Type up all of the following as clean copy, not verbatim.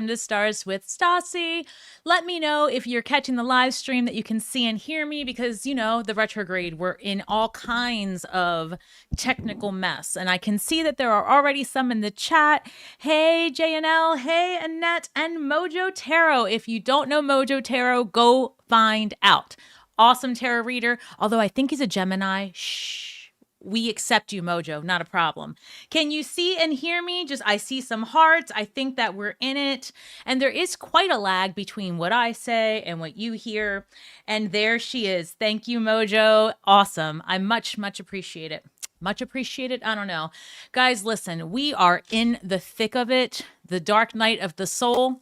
To Stars with Stasi. Let me know if you're catching the live stream that you can see and hear me, because you know the retrograde, we're in all kinds of technical mess, and I can see that there are already some in the chat. Hey JNL, hey Annette, and Mojo Tarot. If you don't know Mojo Tarot, go find out. Awesome tarot reader, although I think he's a Gemini. Shh. We accept you, Mojo. Not a problem. Can you see and hear me? I see some hearts. I think that we're in it. And there is quite a lag between what I say and what you hear. And there she is. Thank you, Mojo. Awesome. I much appreciate it. Much appreciated. I don't know. Guys, listen, we are in the thick of it. The dark night of the soul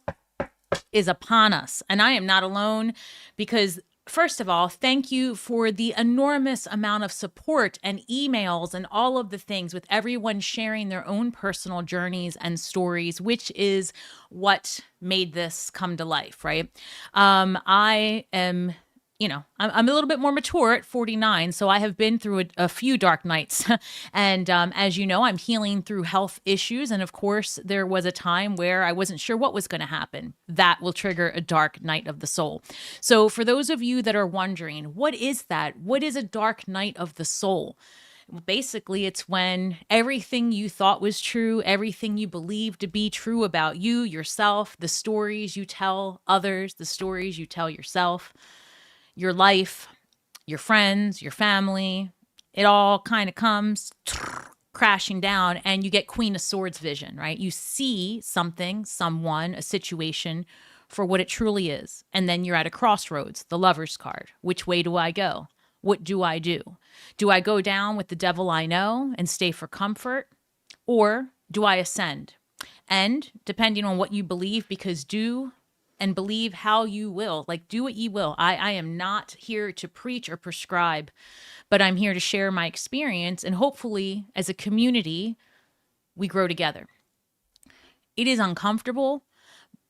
is upon us. And I am not alone, because first of all, thank you for the enormous amount of support and emails and all of the things, with everyone sharing their own personal journeys and stories, which is what made this come to life, right? I am, I'm a little bit more mature at 49, so I have been through a few dark nights. And as you know, I'm healing through health issues. And of course, there was a time where I wasn't sure what was going to happen. That will trigger a dark night of the soul. So for those of you that are wondering, what is that? What is a dark night of the soul? Basically, it's when everything you thought was true, everything you believed to be true about you, yourself, the stories you tell others, the stories you tell yourself, your life, your friends, your family, it all kind of comes crashing down, and you get Queen of Swords vision, right? You see something, someone, a situation for what it truly is. And then you're at a crossroads, the Lover's card. Which way do I go? What do I do? Do I go down with the devil I know and stay for comfort? Or do I ascend? And depending on what you believe, because do and believe how you will, like do what ye will. I am not here to preach or prescribe, but I'm here to share my experience, and hopefully as a community, we grow together. It is uncomfortable,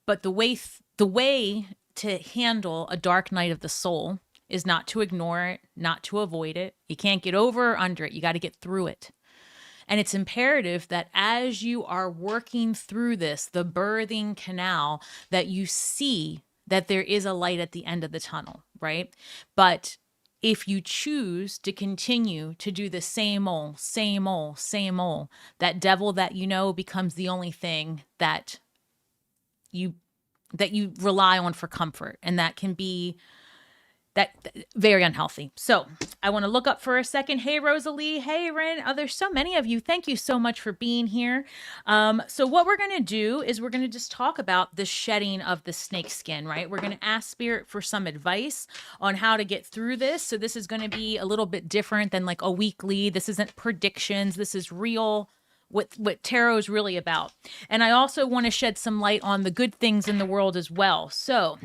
but the way to handle a dark night of the soul is not to ignore it, not to avoid it. You can't get over or under it. You got to get through it. And it's imperative that as you are working through this, the birthing canal, that you see that there is a light at the end of the tunnel, right? But if you choose to continue to do the same old, that devil that you know becomes the only thing that you rely on for comfort. And that can be very unhealthy. So I want to look up for a second. Hey, Rosalie. Hey, Ren. Oh, there's so many of you. Thank you so much for being here. So what we're going to do is we're going to just talk about the shedding of the snake skin, right? We're going to ask Spirit for some advice on how to get through this. So this is going to be a little bit different than like a weekly. This isn't predictions. This is real, what tarot is really about. And I also want to shed some light on the good things in the world as well. So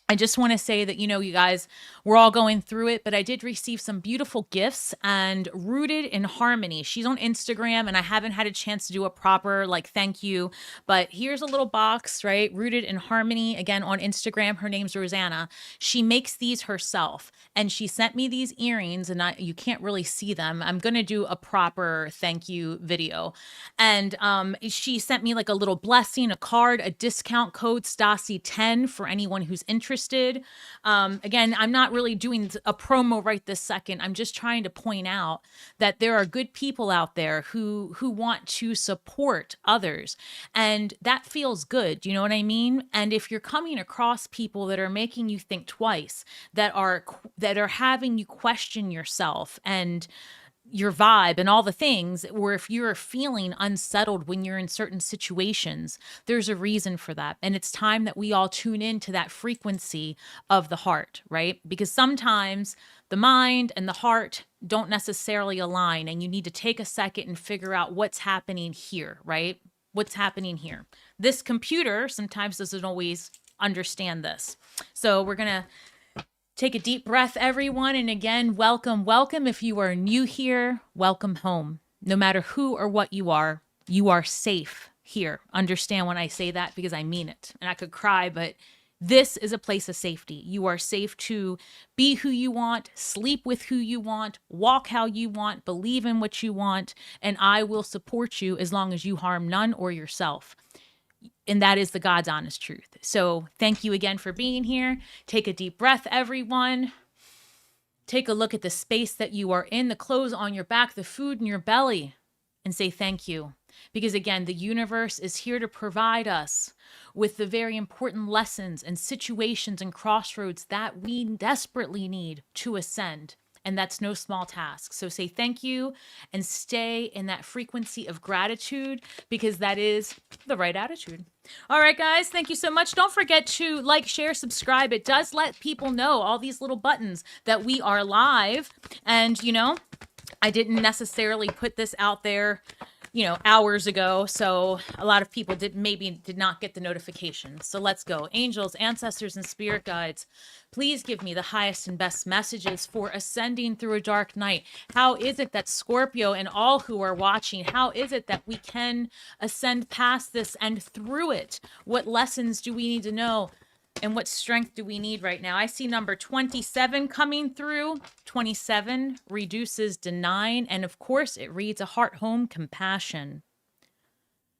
I just want to say that, you guys, we're all going through it, but I did receive some beautiful gifts. And Rooted in Harmony, she's on Instagram, and I haven't had a chance to do a proper thank you, but here's a little box, right? Rooted in Harmony, again, on Instagram. Her name's Rosanna. She makes these herself, and she sent me these earrings, and you can't really see them. I'm going to do a proper thank you video. And she sent me like a little blessing, a card, a discount code, Stasi10, for anyone who's interested. Again, I'm not really doing a promo right this second. I'm just trying to point out that there are good people out there who want to support others, and that feels good. You know what I mean? And if you're coming across people that are making you think twice, that are having you question yourself and your vibe and all the things, or if you're feeling unsettled when you're in certain situations, there's a reason for that. And it's time that we all tune into that frequency of the heart, right? Because sometimes the mind and the heart don't necessarily align, and you need to take a second and figure out what's happening here, right? What's happening here? This computer sometimes doesn't always understand this. So we're going to take a deep breath, everyone. And again, welcome. If you are new here, welcome home. No matter who or what you are safe here. Understand when I say that, because I mean it. And I could cry, but this is a place of safety. You are safe to be who you want, sleep with who you want, walk how you want, believe in what you want, and I will support you as long as you harm none or yourself. And that is the God's honest truth. So thank you again for being here. Take a deep breath, everyone. Take a look at the space that you are in, the clothes on your back, the food in your belly, and say thank you. Because again, the universe is here to provide us with the very important lessons and situations and crossroads that we desperately need to ascend. And that's no small task. So say thank you and stay in that frequency of gratitude, because that is the right attitude. All right, guys, thank you so much. Don't forget to like, share, subscribe. It does let people know, all these little buttons, that we are live. And, you know, I didn't necessarily put this out there, you know, hours ago. So a lot of people did not get the notification. So let's go. Angels, ancestors, and spirit guides, please give me the highest and best messages for ascending through a dark night. How is it that Scorpio and all who are watching, how is it that we can ascend past this and through it? What lessons do we need to know? And what strength do we need right now? I see number 27 coming through. 27 reduces to 9. And of course, it reads a heart home, compassion.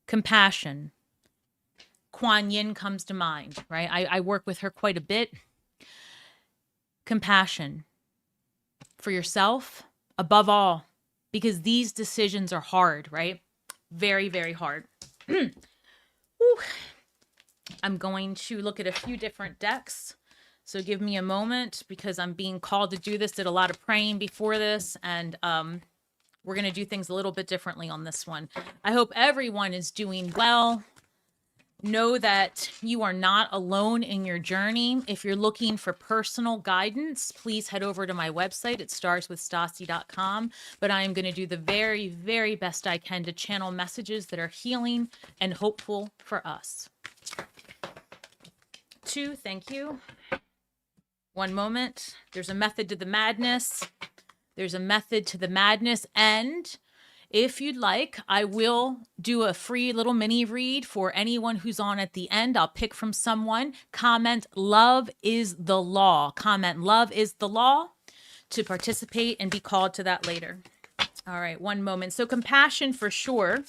Compassion. Kuan Yin comes to mind, right? I work with her quite a bit. Compassion for yourself, above all, because these decisions are hard, right? Very, very hard. I'm going to look at a few different decks. So give me a moment, because I'm being called to do this. Did a lot of praying before this, and we're going to do things a little bit differently on this one. I hope everyone is doing well. Know that you are not alone in your journey. If you're looking for personal guidance, please head over to my website at starswithstasi.com. But I am going to do the very, very best I can to channel messages that are healing and hopeful for us. 2, thank you. One moment. There's a method to the madness. There's a method to the madness. And if you'd like, I will do a free little mini read for anyone who's on at the end. I'll pick from someone. Comment, love is the law. Comment, love is the law, to participate and be called to that later. All right, one moment. So compassion for sure.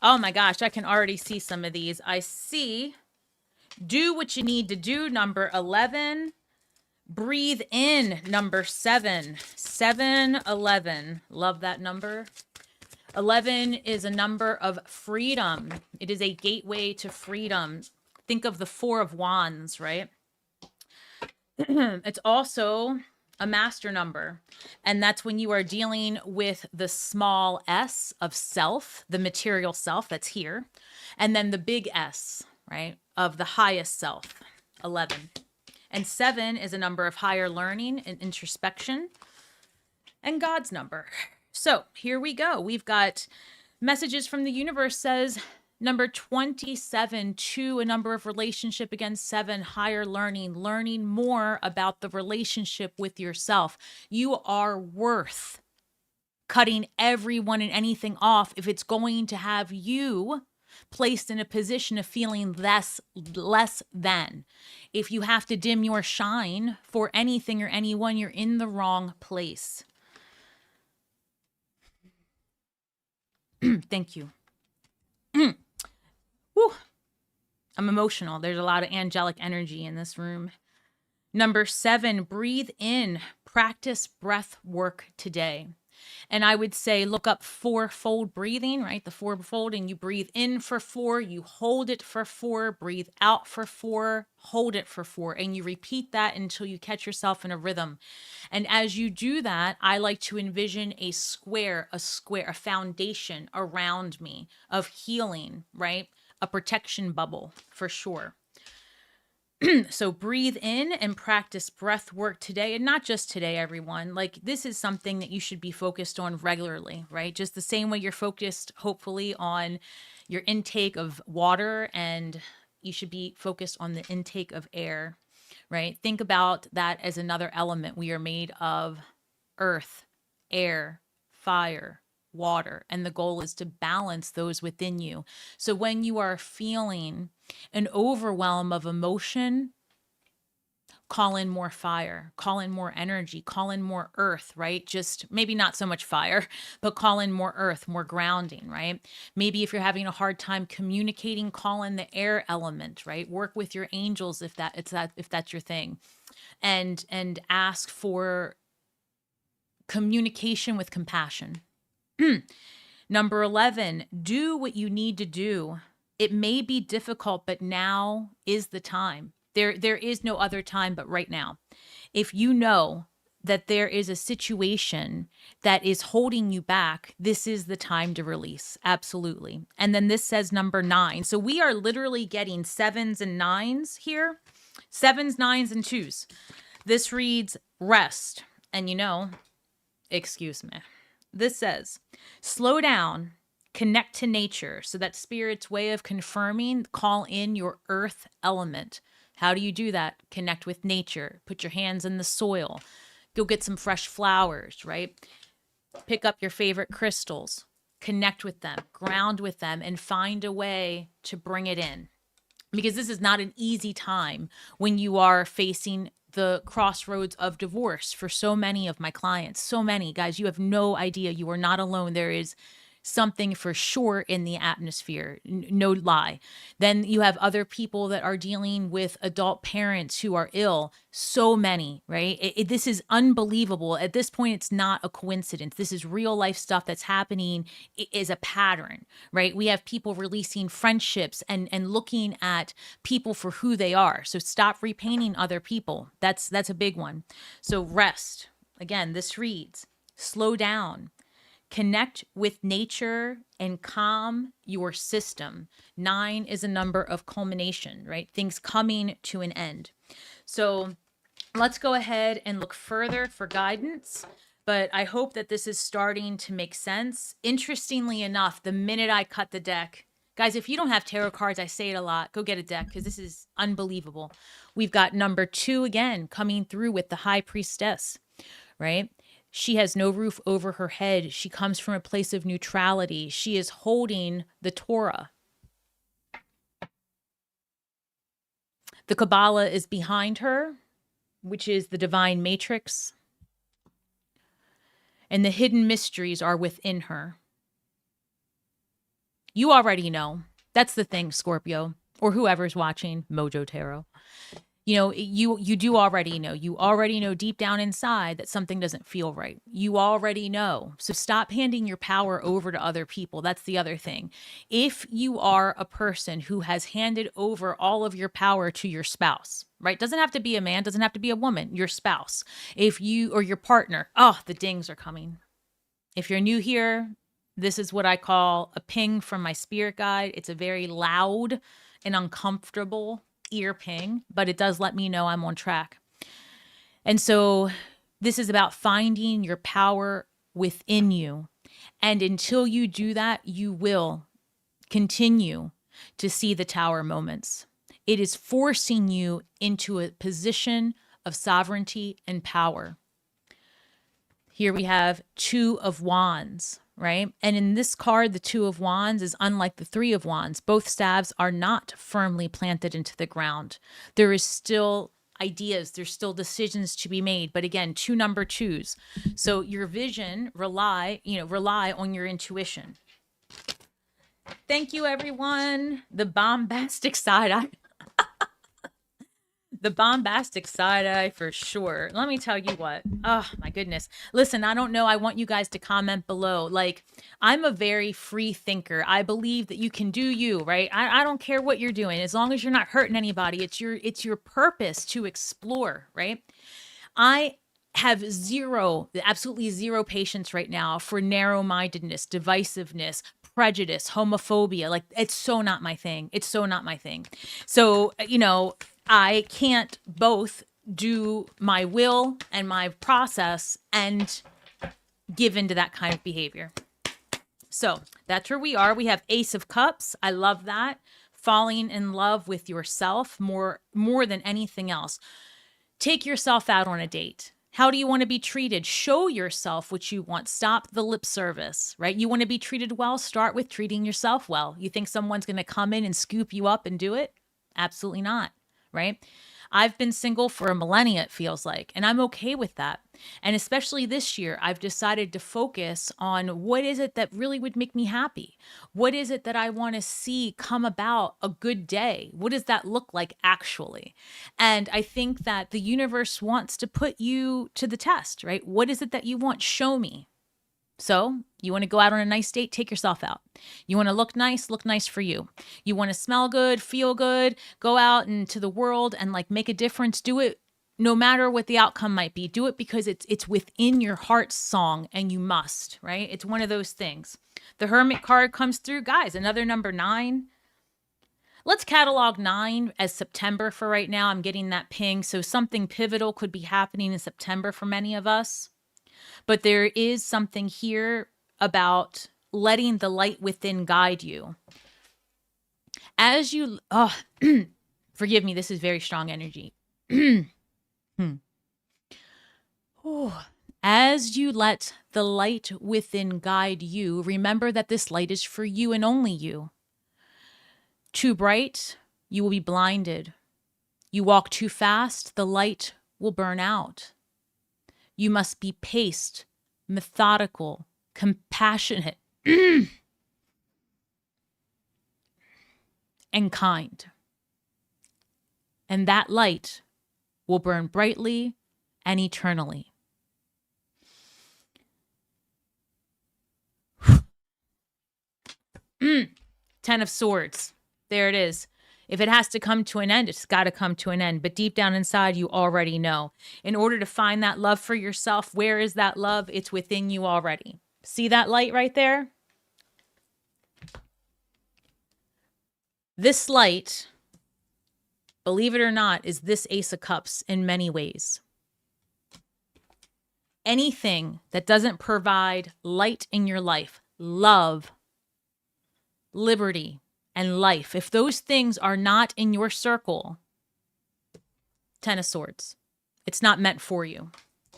Oh my gosh, I can already see some of these. I see do what you need to do, number 11. Breathe in, number 7. 7, 11. Love that number. 11 is a number of freedom. It is a gateway to freedom. Think of the 4 of Wands, right? It's also a master number. And that's when you are dealing with the small s of self, the material self that's here. And then the big S, right, of the highest self, 11. And 7 is a number of higher learning and introspection, and God's number. So here we go. We've got messages from the universe. Says number 27, 2, a number of relationship. Again, 7, higher learning, learning more about the relationship with yourself. You are worth cutting everyone and anything off if it's going to have you placed in a position of feeling less than. If you have to dim your shine for anything or anyone, you're in the wrong place. Thank you. Whew. I'm emotional. There's a lot of angelic energy in this room. Number 7, breathe in. Practice breath work today. And I would say look up 4-fold breathing, right? The 4-fold, and you breathe in for 4, you hold it for 4, breathe out for 4, hold it for 4, and you repeat that until you catch yourself in a rhythm. And as you do that, I like to envision a square, a foundation around me of healing, right? A protection bubble for sure. So breathe in and practice breath work today. And not just today, everyone. Like, this is something that you should be focused on regularly, right? Just the same way you're focused, hopefully, on your intake of water, and you should be focused on the intake of air, right? Think about that as another element. We are made of earth, air, fire, water, and the goal is to balance those within you. So when you are feeling an overwhelm of emotion, call in more fire, call in more energy, call in more earth, right? Just maybe not so much fire, but call in more earth, more grounding, right? Maybe if you're having a hard time communicating, call in the air element, right? Work with your angels if that's your thing. And ask for communication with compassion. Number 11, do what you need to do. It may be difficult, but now is the time. There is no other time but right now. If you know that there is a situation that is holding you back, this is the time to release. Absolutely. And then this says number 9. So we are literally getting 7s and 9s here. 7s, 9s, and 2s. This reads rest. And excuse me. This says, slow down, connect to nature. So that spirit's way of confirming, call in your earth element. How do you do that? Connect with nature. Put your hands in the soil. Go get some fresh flowers, right? Pick up your favorite crystals. Connect with them, ground with them, and find a way to bring it in. Because this is not an easy time when you are facing the crossroads of divorce for so many of my clients. So many, guys, you have no idea. You are not alone. There is something for sure in the atmosphere. No lie. Then you have other people that are dealing with adult parents who are ill. So many, right? This is unbelievable. At this point, it's not a coincidence. This is real life stuff that's happening. It is a pattern, right? We have people releasing friendships and looking at people for who they are. So stop repainting other people. That's a big one. So rest. Again, this reads, slow down. Connect with nature and calm your system. 9 is a number of culmination, right? Things coming to an end. So let's go ahead and look further for guidance. But I hope that this is starting to make sense. Interestingly enough, the minute I cut the deck, guys, if you don't have tarot cards, I say it a lot, go get a deck because this is unbelievable. We've got number 2 again coming through with the High Priestess, right? She has no roof over her head. She comes from a place of neutrality. She is holding the Torah. The Kabbalah is behind her, which is the divine matrix. And the hidden mysteries are within her. You already know. That's the thing, Scorpio, or whoever's watching Mojo Tarot. You do already know. You already know deep down inside that something doesn't feel right. You already know. So stop handing your power over to other people. That's the other thing. If you are a person who has handed over all of your power to your spouse, right? Doesn't have to be a man, doesn't have to be a woman, your spouse. If you or your partner, the dings are coming. If you're new here, this is what I call a ping from my spirit guide. It's a very loud and uncomfortable ear ping, but it does let me know I'm on track. And so this is about finding your power within you. And until you do that, you will continue to see the tower moments. It is forcing you into a position of sovereignty and power. Here we have 2 of Wands, right? And in this card, the 2 of Wands is unlike the 3 of Wands. Both staves are not firmly planted into the ground. There is still ideas, there's still decisions to be made. But again, 2 number 2s. So your vision, rely on your intuition. Thank you, everyone. The bombastic side-eye. The bombastic side-eye for sure. Let me tell you what. Oh, my goodness. Listen, I don't know. I want you guys to comment below. Like, I'm a very free thinker. I believe that you can do you, right? I don't care what you're doing. As long as you're not hurting anybody, it's your purpose to explore, right? I have absolutely zero patience right now for narrow-mindedness, divisiveness, prejudice, homophobia. Like, it's so not my thing. It's so not my thing. So, I can't both do my will and my process and give into that kind of behavior. So that's where we are. We have Ace of Cups. I love that. Falling in love with yourself more than anything else. Take yourself out on a date. How do you want to be treated? Show yourself what you want. Stop the lip service, right? You want to be treated well? Start with treating yourself well. You think someone's going to come in and scoop you up and do it? Absolutely not. right? I've been single for a millennia, it feels like, and I'm okay with that. And especially this year, I've decided to focus on what is it that really would make me happy? What is it that I want to see come about a good day? What does that look like actually? And I think that the universe wants to put you to the test, right? What is it that you want? Show me. So you want to go out on a nice date, take yourself out. You want to look nice for you. You want to smell good, feel good, go out into the world and like make a difference. Do it no matter what the outcome might be. Do it because it's within your heart's song and you must, right? It's one of those things. The Hermit card comes through. Guys, another number 9. Let's catalog 9 as September for right now. I'm getting that ping. So something pivotal could be happening in September for many of us. But there is something here about letting the light within guide you. As you, forgive me, this is very strong energy. As you let the light within guide you, remember that this light is for you and only you. Too bright, you will be blinded. You walk too fast, the light will burn out. You must be paced, methodical, compassionate, and kind. And that light will burn brightly and eternally. Ten of Swords. There it is. If it has to come to an end, it's got to come to an end. But deep down inside, you already know. In order to find that love for yourself, where is that love? It's within you already. See that light right there? This light, believe it or not, is this Ace of Cups in many ways. Anything that doesn't provide light in your life, love, liberty, and life, if those things are not in your circle, 10 of Swords, it's not meant for you,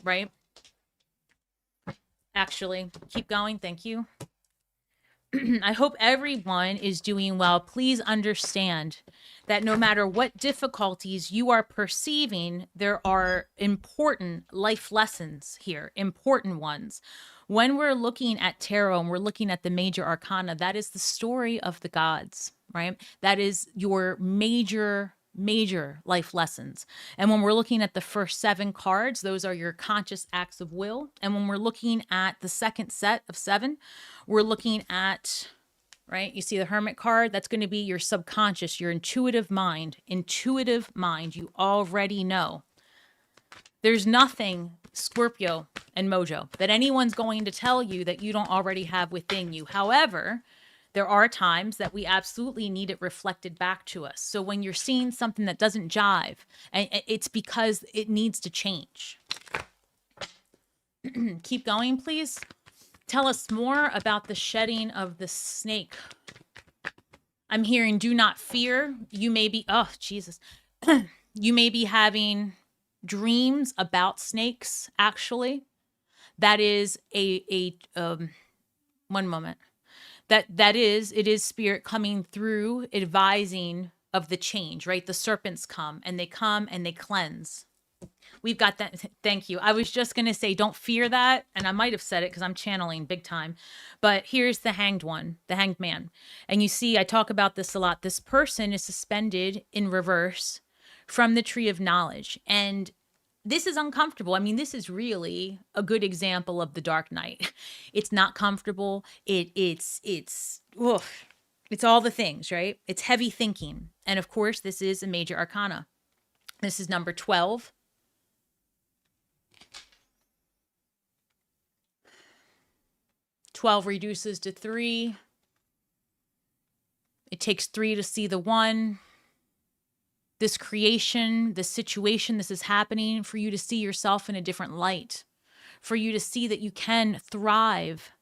right? Actually, keep going. Thank you. I hope everyone is doing well. Please understand that no matter what difficulties you are perceiving, there are important life lessons here, important ones. When we're looking at tarot and we're looking at the major arcana, that is the story of the gods, right? That is your major life lessons. And when we're looking at the first 7 cards, those are your conscious acts of will. And when we're looking at the second set of 7, we're looking at, right? You see the Hermit card, that's going to be your subconscious, your intuitive mind. Intuitive mind, you already know. There's nothing, Scorpio and Mojo, that anyone's going to tell you that you don't already have within you. However, there are times that we absolutely need it reflected back to us. So when you're seeing something that doesn't jive, and it's because it needs to change. Keep going, please. Tell us more about the shedding of the snake. I'm hearing do not fear. You may be, oh, Jesus. You may be having dreams about snakes, actually. That is one moment. It is spirit coming through, advising of the change, right? The serpents come and they cleanse. We've got that. Thank you. I was just going to say, don't fear that. And I might have said it because I'm channeling big time. But here's the hanged one, the hanged man. And you see, I talk about this a lot. This person is suspended in reverse from the tree of knowledge. And this is uncomfortable. I mean, this is really a good example of the Dark Knight. It's not comfortable. It's all the things, right? It's heavy thinking. And of course, this is a major arcana. This is number 12. Twelve reduces to 3. It takes 3 to see the 1. This creation, this situation, this is happening for you to see yourself in a different light, for you to see that you can thrive.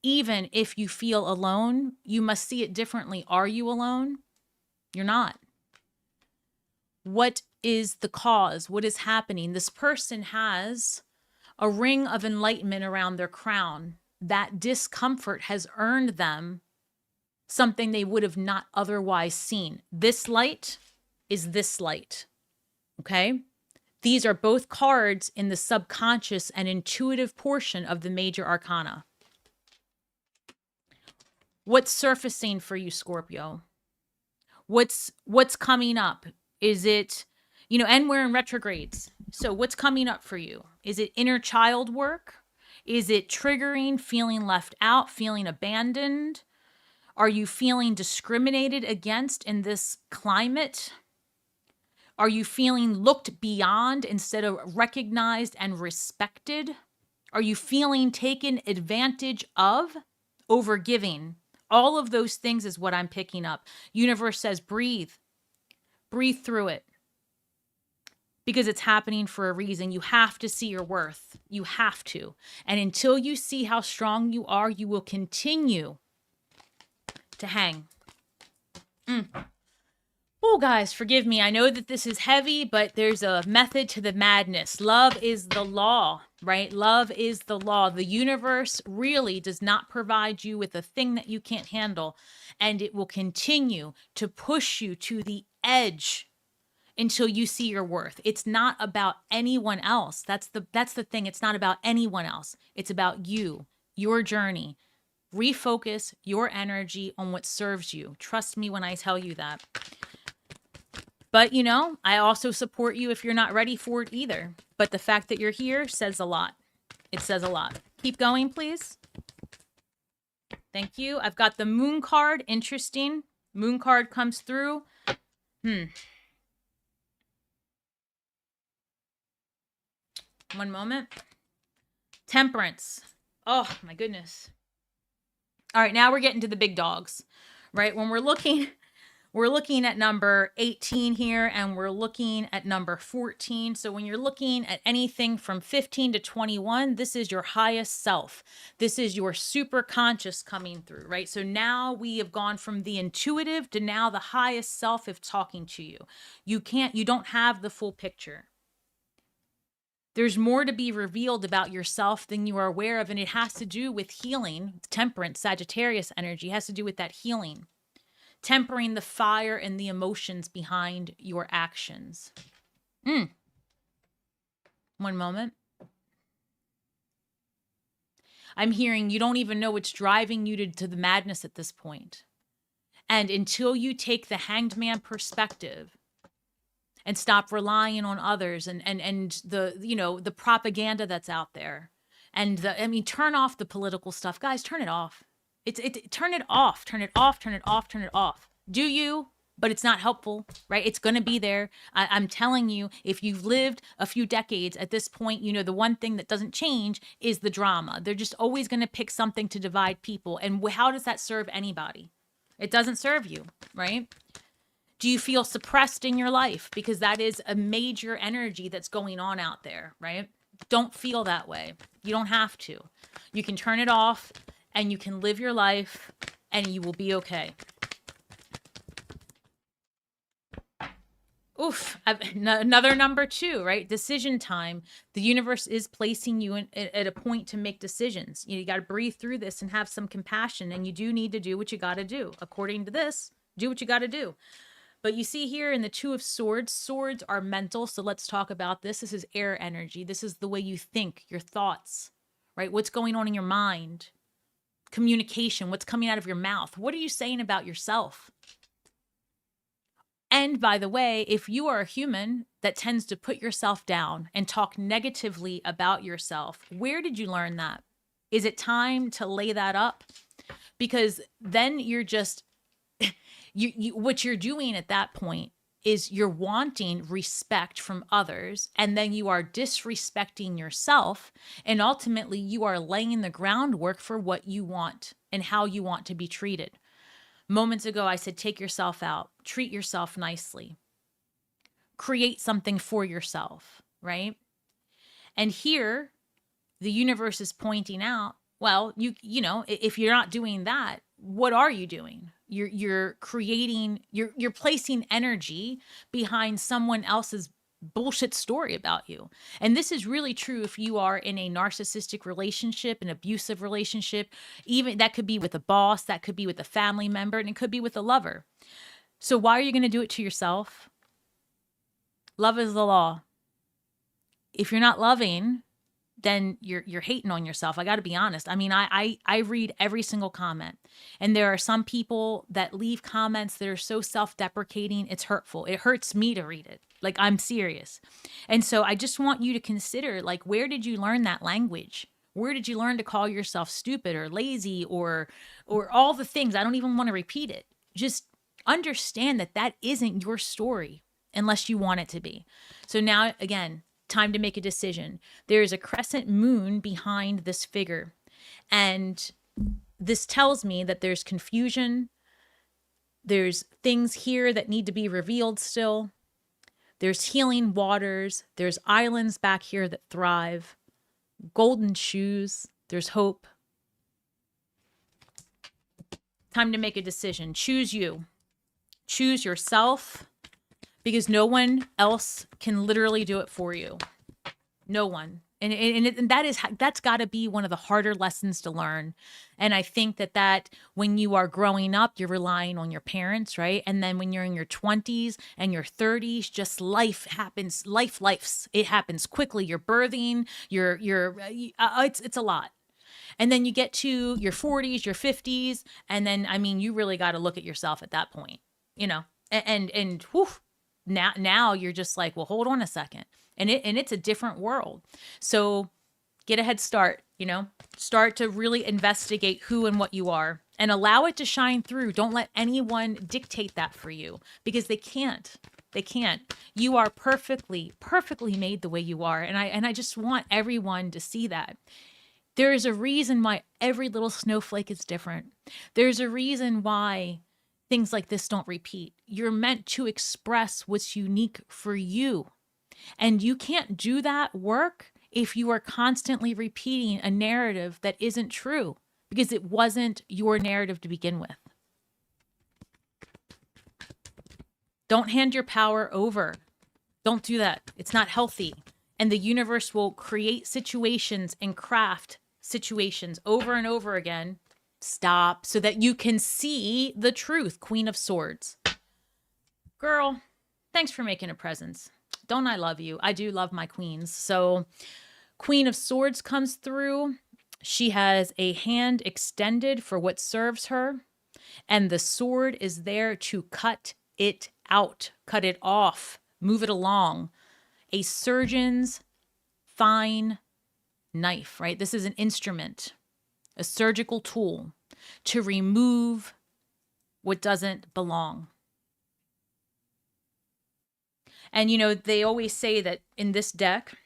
Even if you feel alone, you must see it differently. Are you alone? You're not. What is the cause? What is happening? This person has a ring of enlightenment around their crown. That discomfort has earned them something they would have not otherwise seen. This light is this light. Okay? These are both cards in the subconscious and intuitive portion of the major arcana. What's surfacing for you, Scorpio? What's coming up? Is it, and we're in retrogrades. So what's coming up for you? Is it inner child work? Is it triggering, feeling left out, feeling abandoned? Are you feeling discriminated against in this climate? Are you feeling looked beyond instead of recognized and respected? Are you feeling taken advantage of? Over giving. All of those things is what I'm picking up. Universe says breathe. Breathe through it. Because it's happening for a reason. You have to see your worth. You have to. And until you see how strong you are, you will continue to hang. Oh, guys, forgive me. I know that this is heavy, but there's a method to the madness. Love is the law, right? Love is the law. The universe really does not provide you with a thing that you can't handle, and it will continue to push you to the edge until you see your worth. It's not about anyone else. That's the thing. It's not about anyone else. It's about you, your journey. Refocus your energy on what serves you. Trust me when I tell you that. But, I also support you if you're not ready for it either. But the fact that you're here says a lot. It says a lot. Keep going, please. Thank you. I've got the moon card. Interesting. Moon card comes through. One moment. Temperance. Oh, my goodness. All right, now we're getting to the big dogs, right? When we're looking at number 18 here, and we're looking at number 14. So when you're looking at anything from 15 to 21, this is your highest self. This is your super conscious coming through, right? So now we have gone from the intuitive to now the highest self of talking to you. You don't have the full picture. There's more to be revealed about yourself than you are aware of, and it has to do with healing. Temperance, Sagittarius energy has to do with that healing. Tempering the fire and the emotions behind your actions. One moment. I'm hearing you don't even know what's driving you to the madness at this point. And until you take the hanged man perspective and stop relying on others and the propaganda that's out there, and turn off the political stuff, guys. Turn it off. Turn it off. Turn it off. Turn it off. Turn it off. Do you? But it's not helpful, right? It's going to be there. I'm telling you, if you've lived a few decades at this point, the one thing that doesn't change is the drama. They're just always going to pick something to divide people. And how does that serve anybody? It doesn't serve you, right? Do you feel suppressed in your life? Because that is a major energy that's going on out there, right? Don't feel that way. You don't have to. You can turn it off and you can live your life and you will be okay. Oof, another number 2, right? Decision time. The universe is placing you at a point to make decisions. You got to breathe through this and have some compassion, and you do need to do what you got to do. According to this, do what you got to do. But you see here in the 2 of swords, swords are mental. So let's talk about this. This is air energy. This is the way you think, your thoughts, right? What's going on in your mind? Communication, what's coming out of your mouth? What are you saying about yourself? And by the way, if you are a human that tends to put yourself down and talk negatively about yourself, where did you learn that? Is it time to lay that up? Because then you're just... what you're doing at that point is you're wanting respect from others, and then you are disrespecting yourself, and ultimately you are laying the groundwork for what you want and how you want to be treated. Moments ago, I said, take yourself out, treat yourself nicely, create something for yourself, right? And here, the universe is pointing out, well, if you're not doing that, what are you doing? You're creating, you're placing energy behind someone else's bullshit story about you. And this is really true if you are in a narcissistic relationship, an abusive relationship, even that could be with a boss, that could be with a family member, and it could be with a lover. So why are you going to do it to yourself? Love is the law. If you're not loving, then you're hating on yourself. I got to be honest. I mean, I read every single comment, and there are some people that leave comments that are so self-deprecating, it's hurtful. It hurts me to read it. Like, I'm serious. And so I just want you to consider, like, where did you learn that language? Where did you learn to call yourself stupid or lazy or all the things? I don't even want to repeat it. Just understand that that isn't your story unless you want it to be. So now, again, time to make a decision. There is a crescent moon behind this figure. And this tells me that there's confusion. There's things here that need to be revealed still. There's healing waters. There's islands back here that thrive. Golden shoes. There's hope. Time to make a decision. Choose you. Choose yourself, because no one else can literally do it for you. No one. And that's got to be one of the harder lessons to learn. And I think that when you are growing up, you're relying on your parents, right? And then when you're in your 20s and your 30s, just life happens. Life's. It happens quickly. You're birthing. It's a lot. And then you get to your 40s, your 50s, and then, I mean, you really got to look at yourself at that point, you know, and whew, now you're just like, well, hold on a second. And it's a different world. So get a head start, you know, start to really investigate who and what you are and allow it to shine through. Don't let anyone dictate that for you, because they can't. They can't. You are perfectly made the way you are. And I just want everyone to see that. There is a reason why every little snowflake is different. There's a reason why things like this don't repeat. You're meant to express what's unique for you. And you can't do that work if you are constantly repeating a narrative that isn't true, because it wasn't your narrative to begin with. Don't hand your power over. Don't do that. It's not healthy. And the universe will create situations and craft situations over and over again. Stop, so that you can see the truth. Queen of Swords. Girl, thanks for making a presence. Don't I love you? I do love my queens. So Queen of Swords comes through. She has a hand extended for what serves her. And the sword is there to cut it out, cut it off, move it along. A surgeon's fine knife, right? This is an instrument, a surgical tool to remove what doesn't belong. And, you know, they always say that in this deck,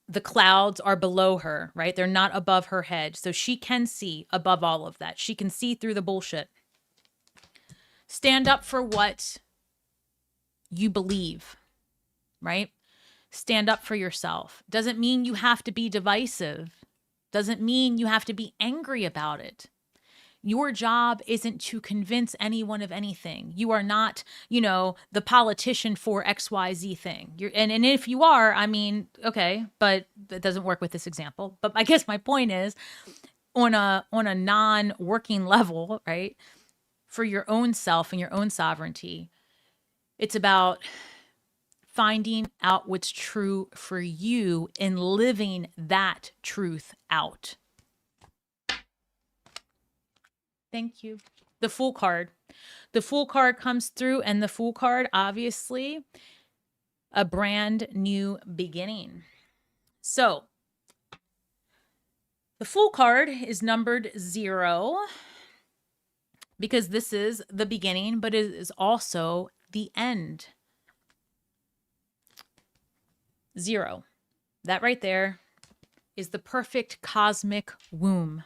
the clouds are below her, right? They're not above her head. So she can see above all of that. She can see through the bullshit. Stand up for what you believe, right? Stand up for yourself. Doesn't mean you have to be divisive. Doesn't mean you have to be angry about it. Your job isn't to convince anyone of anything. You are not, you know, the politician for XYZ thing. And if you are, I mean, okay, but that doesn't work with this example. But I guess my point is, on a non-working level, right, for your own self and your own sovereignty, it's about finding out what's true for you and living that truth out. Thank you. The Fool card. The Fool card comes through, and the Fool card, obviously, a brand new beginning. So the Fool card is numbered 0 because this is the beginning, but it is also the end. 0. That right there is the perfect cosmic womb.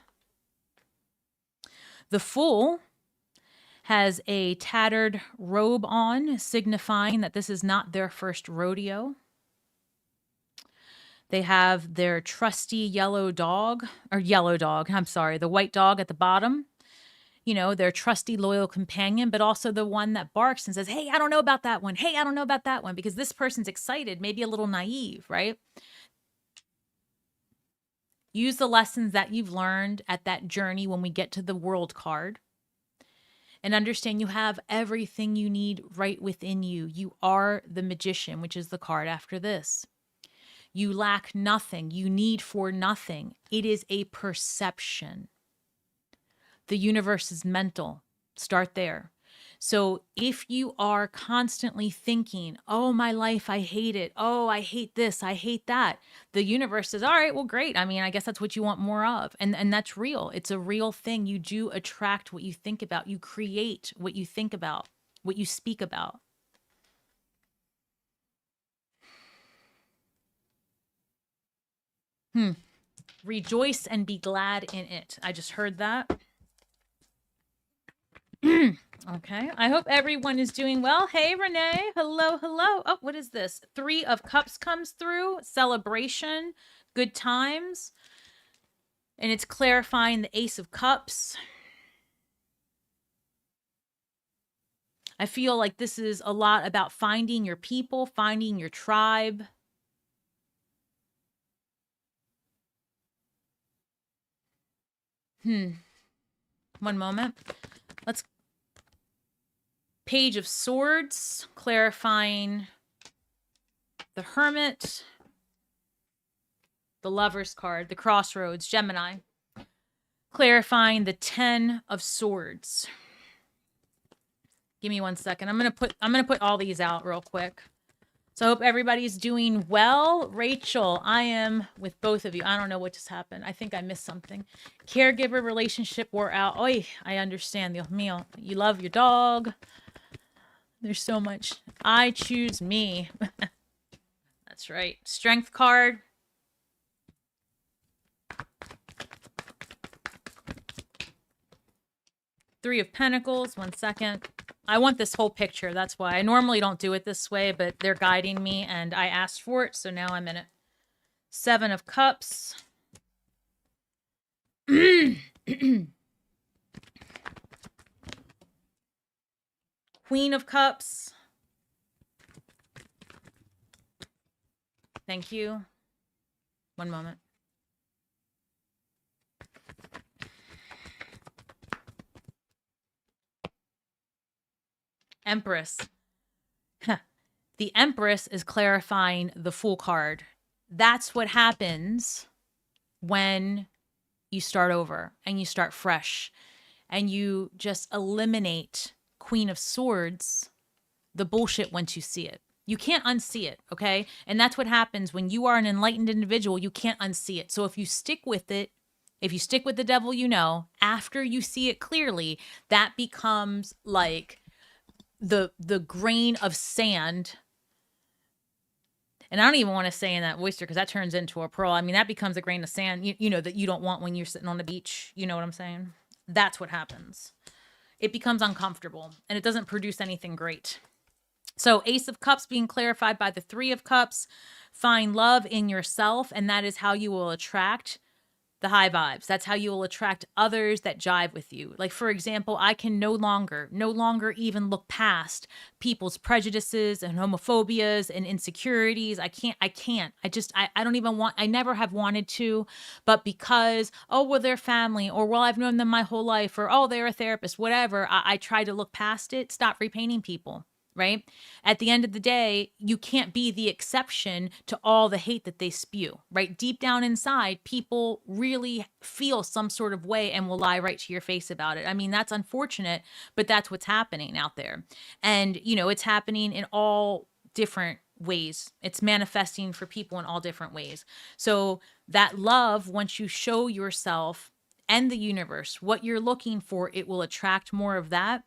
The Fool has a tattered robe on, signifying that this is not their first rodeo. They have their trusty yellow dog, the white dog at the bottom. You know, their trusty loyal companion, but also the one that barks and says, hey, I don't know about that one. Hey, I don't know about that one, because this person's excited, maybe a little naive, right? Use the lessons that you've learned at that journey when we get to the World card. and understand you have everything you need right within you. You are the magician, which is the card after this. You lack nothing. You need for nothing. It is a perception. The universe is mental. Start there. So if you are constantly thinking, oh, my life, I hate it. Oh, I hate this. I hate that. The universe says, all right, well, great. I mean, I guess that's what you want more of. And that's real. It's a real thing. You do attract what you think about. You create what you think about, what you speak about. Rejoice and be glad in it. I just heard that. Okay. I hope everyone is doing well. Hey, Renee. Hello, hello. Oh, what is this? 3 of Cups comes through. Celebration. Good times. And it's clarifying the Ace of Cups. I feel like this is a lot about finding your people, finding your tribe. One moment. Let's Page of Swords, clarifying the Hermit, the Lover's card, the Crossroads, Gemini, clarifying the 10 of Swords. Give me 1 second. I'm gonna put all these out real quick. So I hope everybody's doing well. Rachel, I am with both of you. I don't know what just happened. I think I missed something. Caregiver relationship wore out. Oy, I understand. Dios mío. You love your dog. There's so much. I choose me. That's right. Strength card. Three of Pentacles. 1 second. I want this whole picture. That's why. I normally don't do it this way, but they're guiding me and I asked for it, so now I'm in it. 7 of Cups. Queen of Cups. Thank you. One moment. Empress. The Empress is clarifying the Fool card. That's what happens when you start over and you start fresh and you just eliminate Queen of Swords, the bullshit once you see it. You can't unsee it, okay? And that's what happens when you are an enlightened individual. You can't unsee it. So if you stick with it, if you stick with the devil, you know, after you see it clearly, that becomes like the grain of sand. And I don't even want to say in that oyster because that turns into a pearl. I mean, that becomes a grain of sand, you know, that you don't want when you're sitting on the beach. You know what I'm saying? That's what happens. It becomes uncomfortable and it doesn't produce anything great. So Ace of Cups being clarified by the 3 of Cups. Find love in yourself, and that is how you will attract the high vibes. That's how you will attract others that jive with you. Like, for example, I can no longer even look past people's prejudices and homophobias and insecurities. I can't. I don't even want, I never have wanted to, but because, oh, well, they're family, or, well, I've known them my whole life, or, oh, they're a therapist, whatever. I try to look past it, stop repainting people. Right? At the end of the day, you can't be the exception to all the hate that they spew, right? Deep down inside, people really feel some sort of way and will lie right to your face about it. I mean, that's unfortunate, but that's what's happening out there. And, you know, it's happening in all different ways. It's manifesting for people in all different ways. So that love, once you show yourself and the universe what you're looking for, it will attract more of that.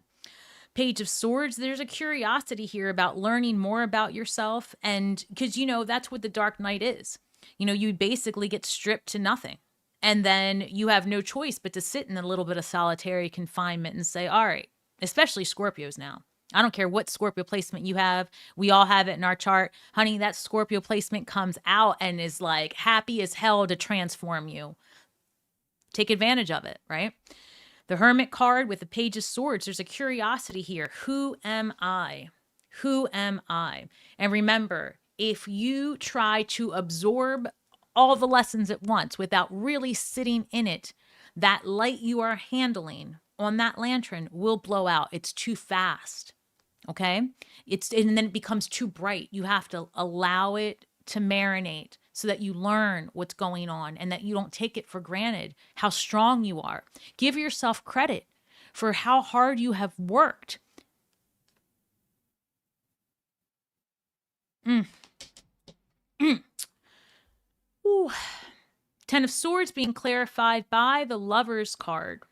Page of Swords, there's a curiosity here about learning more about yourself. And because, you know, that's what the Dark Night is. You know, you basically get stripped to nothing. And then you have no choice but to sit in a little bit of solitary confinement and say, all right, especially Scorpios now. I don't care what Scorpio placement you have. We all have it in our chart. Honey, that Scorpio placement comes out and is like happy as hell to transform you. Take advantage of it, right? The Hermit card with the Page of Swords, there's a curiosity here. Who am I? Who am I? And remember, if you try to absorb all the lessons at once without really sitting in it, that light you are handling on that lantern will blow out. It's too fast. Okay. And then it becomes too bright. You have to allow it to marinate so that you learn what's going on and that you don't take it for granted how strong you are. Give yourself credit for how hard you have worked. Ooh. 10 of Swords being clarified by the Lover's card.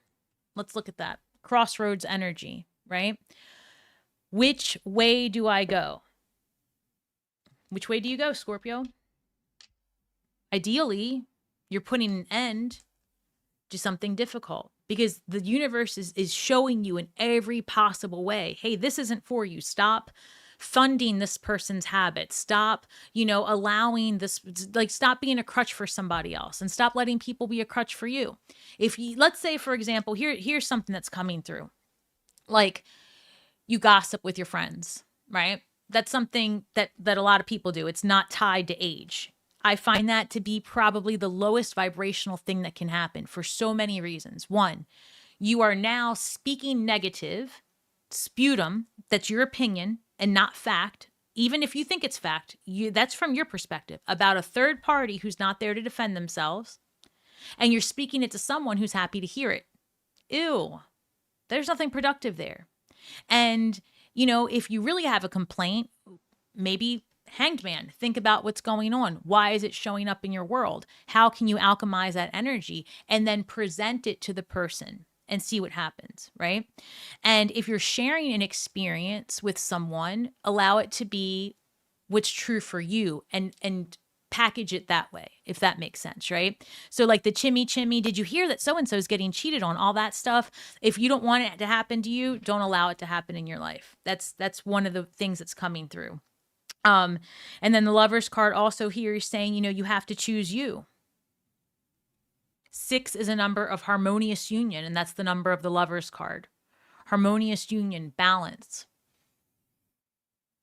Let's look at that. Crossroads energy, right? Which way do I go? Which way do you go, Scorpio? Ideally, you're putting an end to something difficult because the universe is showing you in every possible way, hey, this isn't for you. Stop funding this person's habits. Stop, allowing this, stop being a crutch for somebody else and stop letting people be a crutch for you. If you, let's say, for example, here's something that's coming through. Like you gossip with your friends, right? That's something that a lot of people do. It's not tied to age. I find that to be probably the lowest vibrational thing that can happen for so many reasons. One, you are now speaking negative, sputum, that's your opinion and not fact. Even if you think it's fact, that's from your perspective about a third party who's not there to defend themselves. And you're speaking it to someone who's happy to hear it. Ew, there's nothing productive there. And, if you really have a complaint, maybe Hanged Man, think about what's going on. Why is it showing up in your world? How can you alchemize that energy and then present it to the person and see what happens, right? And if you're sharing an experience with someone, allow it to be what's true for you and package it that way, if that makes sense, right? So like the chimmy, did you hear that so-and-so is getting cheated on? All that stuff. If you don't want it to happen to you, don't allow it to happen in your life. That's one of the things that's coming through. And then the Lover's card also here is saying, you have to choose you. 6 is a number of harmonious union, and that's the number of the Lover's card. Harmonious union, balance.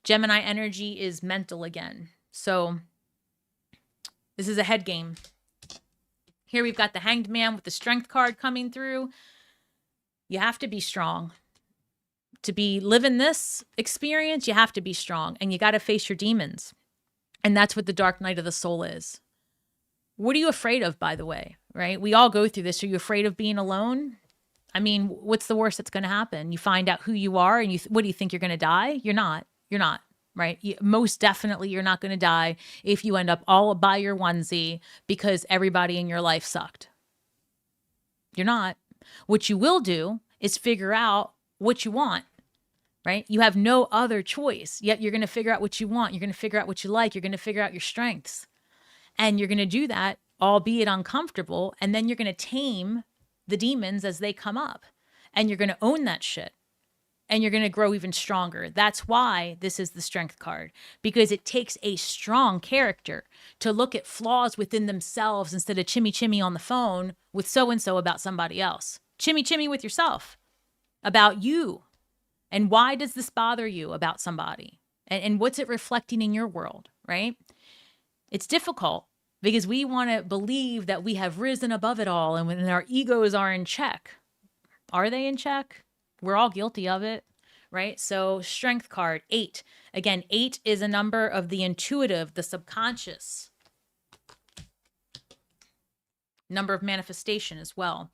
Gemini energy is mental again. So this is a head game. Here we've got the Hanged Man with the Strength card coming through. You have to be strong. To be living this experience, you have to be strong and you got to face your demons. And that's what the dark night of the soul is. What are you afraid of, by the way, right? We all go through this. Are you afraid of being alone? I mean, what's the worst that's going to happen? You find out who you are and what do you think, you're going to die? You're not, right? Most definitely you're not going to die if you end up all by your onesie because everybody in your life sucked. You're not. What you will do is figure out what you want, right? You have no other choice, yet you're going to figure out what you want. You're going to figure out what you like. You're going to figure out your strengths. And you're going to do that, albeit uncomfortable. And then you're going to tame the demons as they come up. And you're going to own that shit. And you're going to grow even stronger. That's why this is the Strength card. Because it takes a strong character to look at flaws within themselves instead of chimmy on the phone with so-and-so about somebody else. Chimmy with yourself. About you. And why does this bother you about somebody? And what's it reflecting in your world, right? It's difficult because we want to believe that we have risen above it all and when our egos are in check. Are they in check? We're all guilty of it, right? So Strength card, 8. Again, 8 is a number of the intuitive, the subconscious. Number of manifestation as well.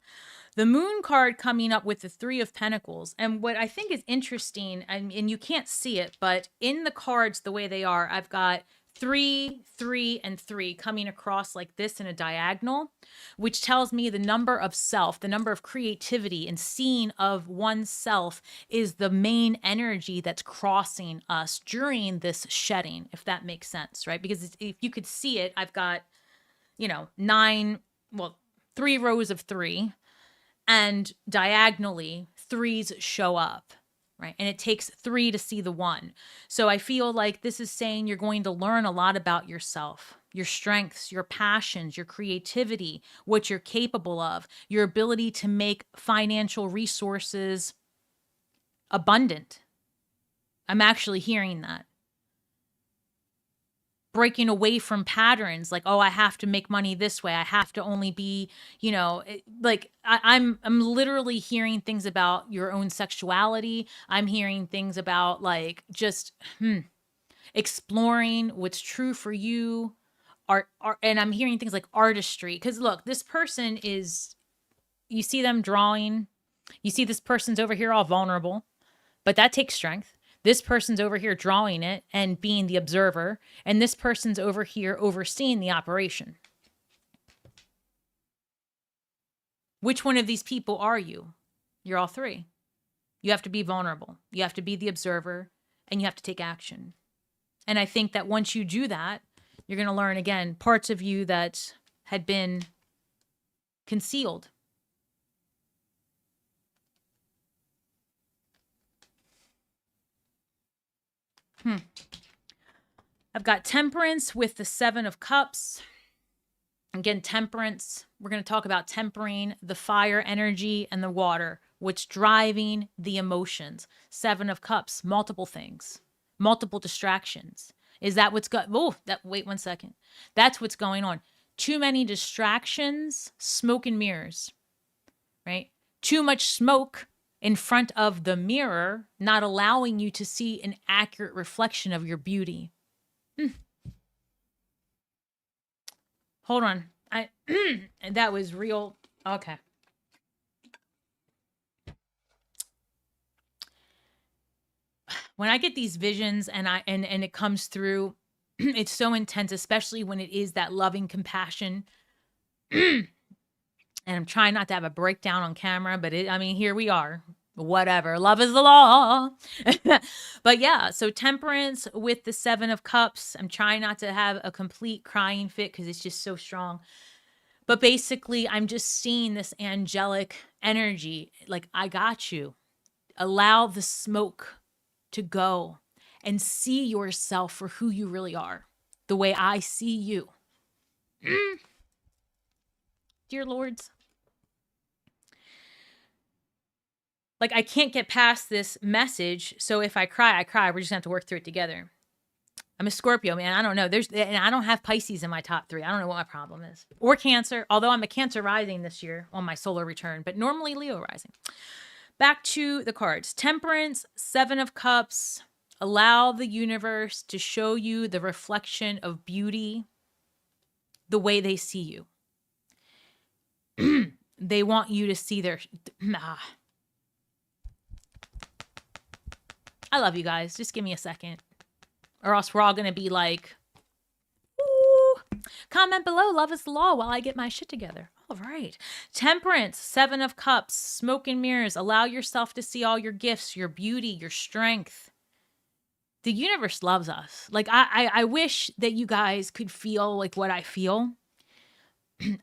The Moon card coming up with the 3 of Pentacles. And what I think is interesting, and you can't see it, but in the cards the way they are, I've got 3, 3, and 3 coming across like this in a diagonal, which tells me the number of self, the number of creativity and seeing of oneself is the main energy that's crossing us during this shedding, if that makes sense, right? Because if you could see it, I've got, 3 rows of 3. And diagonally, 3s show up, right? And it takes 3 to see the 1. So I feel like this is saying you're going to learn a lot about yourself, your strengths, your passions, your creativity, what you're capable of, your ability to make financial resources abundant. I'm actually hearing that. breaking away from patterns like, oh, I have to make money this way. I have to only be, you know, like I'm literally hearing things about your own sexuality. I'm hearing things about like just exploring what's true for you. Art, and I'm hearing things like artistry. Because look, this person is, you see them drawing. You see this person's over here all vulnerable, but that takes strength. This person's over here drawing it and being the observer, and this person's over here overseeing the operation. Which one of these people are you? You're all three. You have to be vulnerable. You have to be the observer, and you have to take action. And I think that once you do that, you're going to learn, again, parts of you that had been concealed. I've got Temperance with the 7 of Cups. Again, Temperance. We're going to talk about tempering the fire energy and the water, what's driving the emotions. 7 of Cups, multiple things, multiple distractions. Is that what's got? Oh, wait 1 second. That's what's going on. Too many distractions, smoke and mirrors, right? Too much smoke in front of the mirror, not allowing you to see an accurate reflection of your beauty. Hold on. That was real. Okay. When I get these visions and it comes through, it's so intense, especially when it is that loving compassion. And I'm trying not to have a breakdown on camera, but here we are. Whatever. Love is the law. But yeah, so Temperance with the 7 of Cups. I'm trying not to have a complete crying fit because it's just so strong. But basically, I'm just seeing this angelic energy. Like, I got you. Allow the smoke to go and see yourself for who you really are. The way I see you. Dear Lords. Like, I can't get past this message. So if I cry, I cry. We're just going to have to work through it together. I'm a Scorpio, man. I don't know. And I don't have Pisces in my top 3. I don't know what my problem is. Or Cancer. Although I'm a Cancer rising this year on my solar return. But normally Leo rising. Back to the cards. Temperance, 7 of Cups. Allow the universe to show you the reflection of beauty the way they see you. They want you to see their... I love you guys. Just give me a second. Or else we're all going to be like, ooh. Comment below, love is the law, while I get my shit together. All right. Temperance, 7 of Cups, smoke and mirrors. Allow yourself to see all your gifts, your beauty, your strength. The universe loves us. Like, I wish that you guys could feel like what I feel.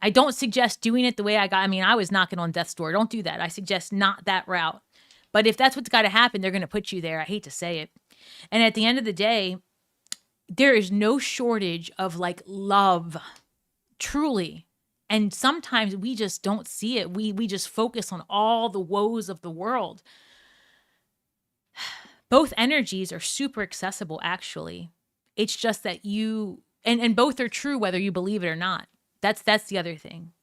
I don't suggest doing it the way I was knocking on death's door. Don't do that. I suggest not that route. But if that's what's got to happen, they're going to put you there. I hate to say it. And at the end of the day, there is no shortage of like love, truly. And sometimes we just don't see it. We just focus on all the woes of the world. Both energies are super accessible, actually. It's just that you, and both are true whether you believe it or not. That's the other thing.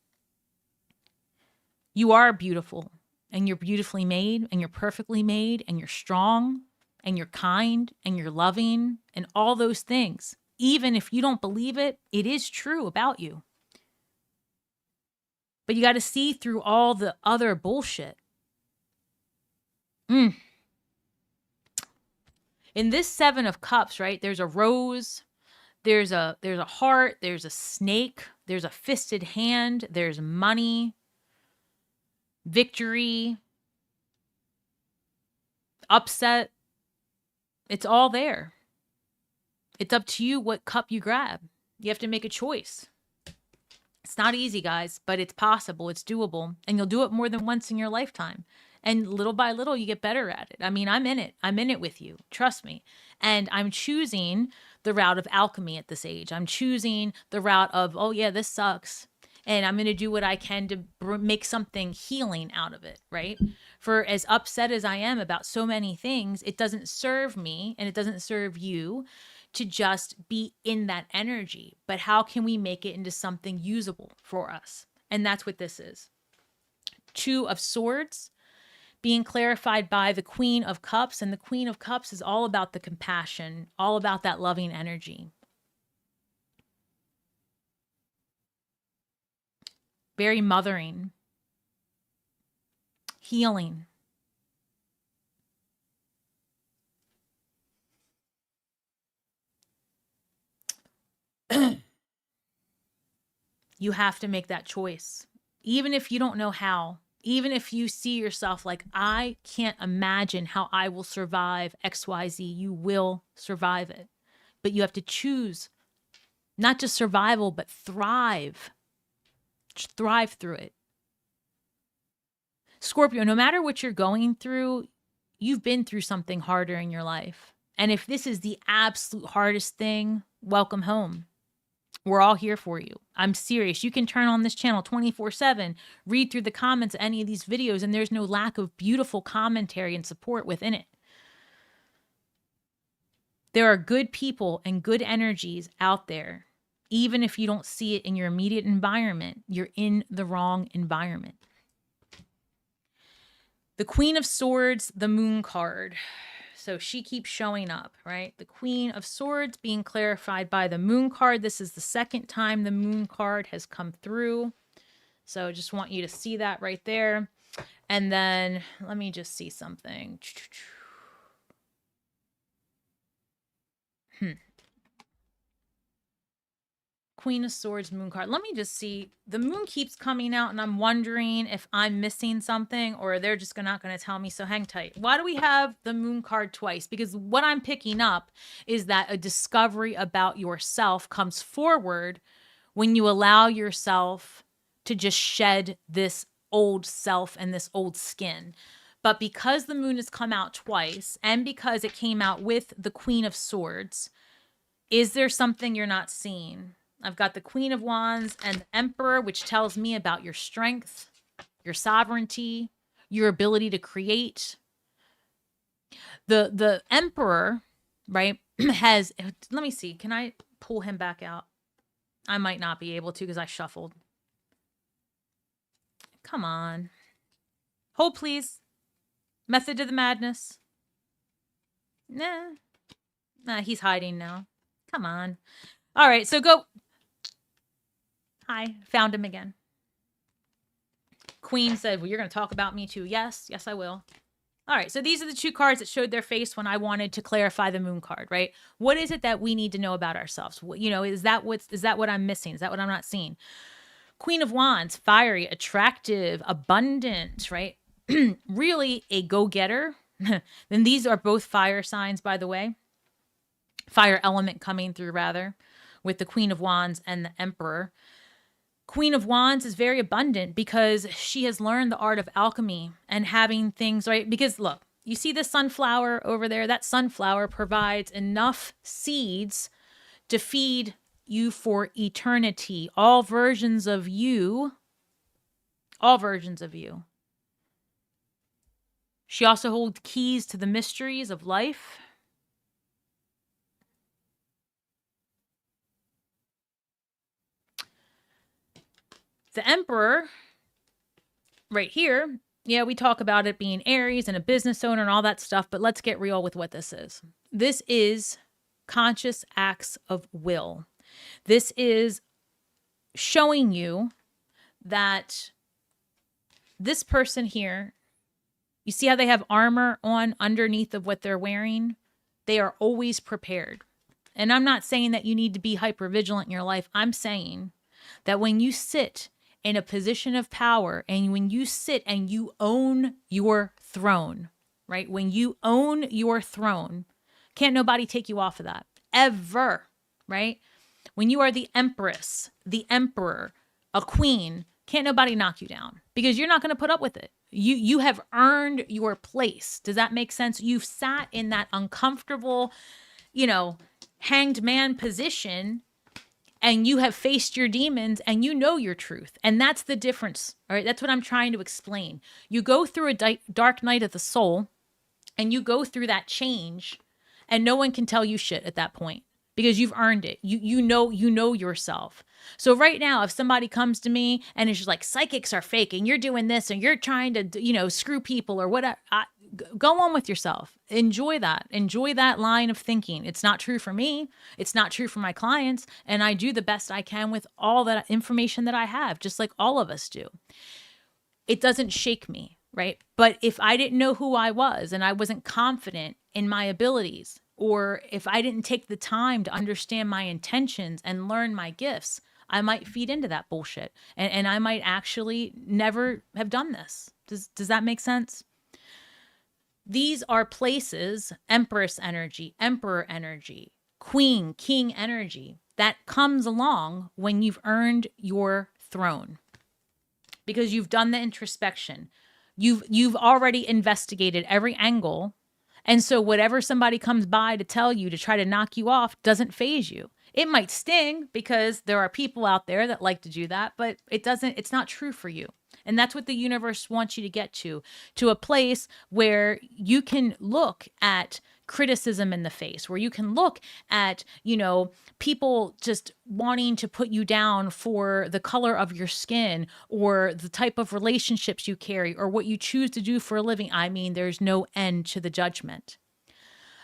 You are beautiful. And you're beautifully made, and you're perfectly made, and you're strong, and you're kind, and you're loving, and all those things. Even if you don't believe it, it is true about you. But you got to see through all the other bullshit. In this 7 of Cups, right, there's a rose, there's a heart, there's a snake, there's a fisted hand, there's money, victory, upset. It's all there. It's up to you what cup you grab. You have to make a choice. It's not easy, guys, but it's possible. It's doable. And you'll do it more than once in your lifetime. And little by little, you get better at it. I'm in it. I'm in it with you. Trust me. And I'm choosing the route of alchemy at this age. I'm choosing the route of, oh yeah, this sucks. And I'm going to do what I can to make something healing out of it, right? For as upset as I am about so many things, it doesn't serve me and it doesn't serve you to just be in that energy, but how can we make it into something usable for us? And that's what this is. Two of Swords being clarified by the Queen of Cups. And the Queen of Cups is all about the compassion, all about that loving energy. Very mothering, healing. You have to make that choice, even if you don't know how. Even if you see yourself like, I can't imagine how I will survive XYZ, you will survive it. But you have to choose not just survival, but thrive. Thrive through it. Scorpio, no matter what you're going through, you've been through something harder in your life. And if this is the absolute hardest thing, welcome home. We're all here for you. I'm serious. You can turn on this channel 24/7, read through the comments of any of these videos, and there's no lack of beautiful commentary and support within it. There are good people and good energies out there. Even if you don't see it in your immediate environment, you're in the wrong environment. The Queen of Swords, the Moon card. So she keeps showing up, right? The Queen of Swords being clarified by the Moon card. This is the second time the Moon card has come through. So I just want you to see that right there. And then let me just see something. Queen of Swords, Moon card. Let me just see. The moon keeps coming out and I'm wondering if I'm missing something or they're just not going to tell me. So hang tight. Why do we have the moon card twice? Because what I'm picking up is that a discovery about yourself comes forward when you allow yourself to just shed this old self and this old skin. But because the moon has come out twice and because it came out with the Queen of Swords, is there something you're not seeing? I've got the Queen of Wands and the Emperor, which tells me about your strength, your sovereignty, your ability to create. The Emperor, right, has, let me see, can I pull him back out? I might not be able to because I shuffled. Come on. Hold, please. Method to the madness. Nah, he's hiding now. Come on. All right, so go. Hi, found him again. Queen said, well, you're going to talk about me too. Yes, I will. All right, so these are the two cards that showed their face when I wanted to clarify the moon card, right? What is it that we need to know about ourselves? You know, is that what I'm missing? Is that what I'm not seeing? Queen of Wands, fiery, attractive, abundant, right? Really a go-getter. Then these are both fire signs, by the way. Fire element coming through, rather, with the Queen of Wands and the Emperor. Queen of Wands is very abundant because she has learned the art of alchemy and having things, right? Because look, you see the sunflower over there? That sunflower provides enough seeds to feed you for eternity. All versions of you. All versions of you. She also holds keys to the mysteries of life. The Emperor, right here, yeah, we talk about it being Aries and a business owner and all that stuff, but let's get real with what this is. This is conscious acts of will. This is showing you that this person here, you see how they have armor on underneath of what they're wearing? They are always prepared. And I'm not saying that you need to be hypervigilant in your life. I'm saying that when you sit in a position of power and when you sit and you own your throne, right? When you own your throne, can't nobody take you off of that ever, right? When you are the empress, the emperor, a queen, can't nobody knock you down because you're not going to put up with it. You have earned your place. Does that make sense? You've sat in that uncomfortable, hanged man position and you have faced your demons and you know your truth. And that's the difference. All right. That's what I'm trying to explain. You go through a dark night of the soul and you go through that change and no one can tell you shit at that point. because you've earned it. You know yourself. So right now, if somebody comes to me and is just like, psychics are fake and you're doing this and you're trying to, screw people or whatever, go on with yourself. Enjoy that. Enjoy that line of thinking. It's not true for me. It's not true for my clients. And I do the best I can with all that information that I have, just like all of us do. It doesn't shake me, right? But if I didn't know who I was and I wasn't confident in my abilities, or if I didn't take the time to understand my intentions and learn my gifts, I might feed into that bullshit. And I might actually never have done this. Does that make sense? These are places, Empress energy, Emperor energy, Queen, King energy, that comes along when you've earned your throne. Because you've done the introspection. You've already investigated every angle. And so whatever somebody comes by to tell you to try to knock you off doesn't faze you. It might sting because there are people out there that like to do that, but it's not true for you. And that's what the universe wants you to get to a place where you can look at criticism in the face, where you can look at, people just wanting to put you down for the color of your skin or the type of relationships you carry or what you choose to do for a living. I mean, there's no end to the judgment.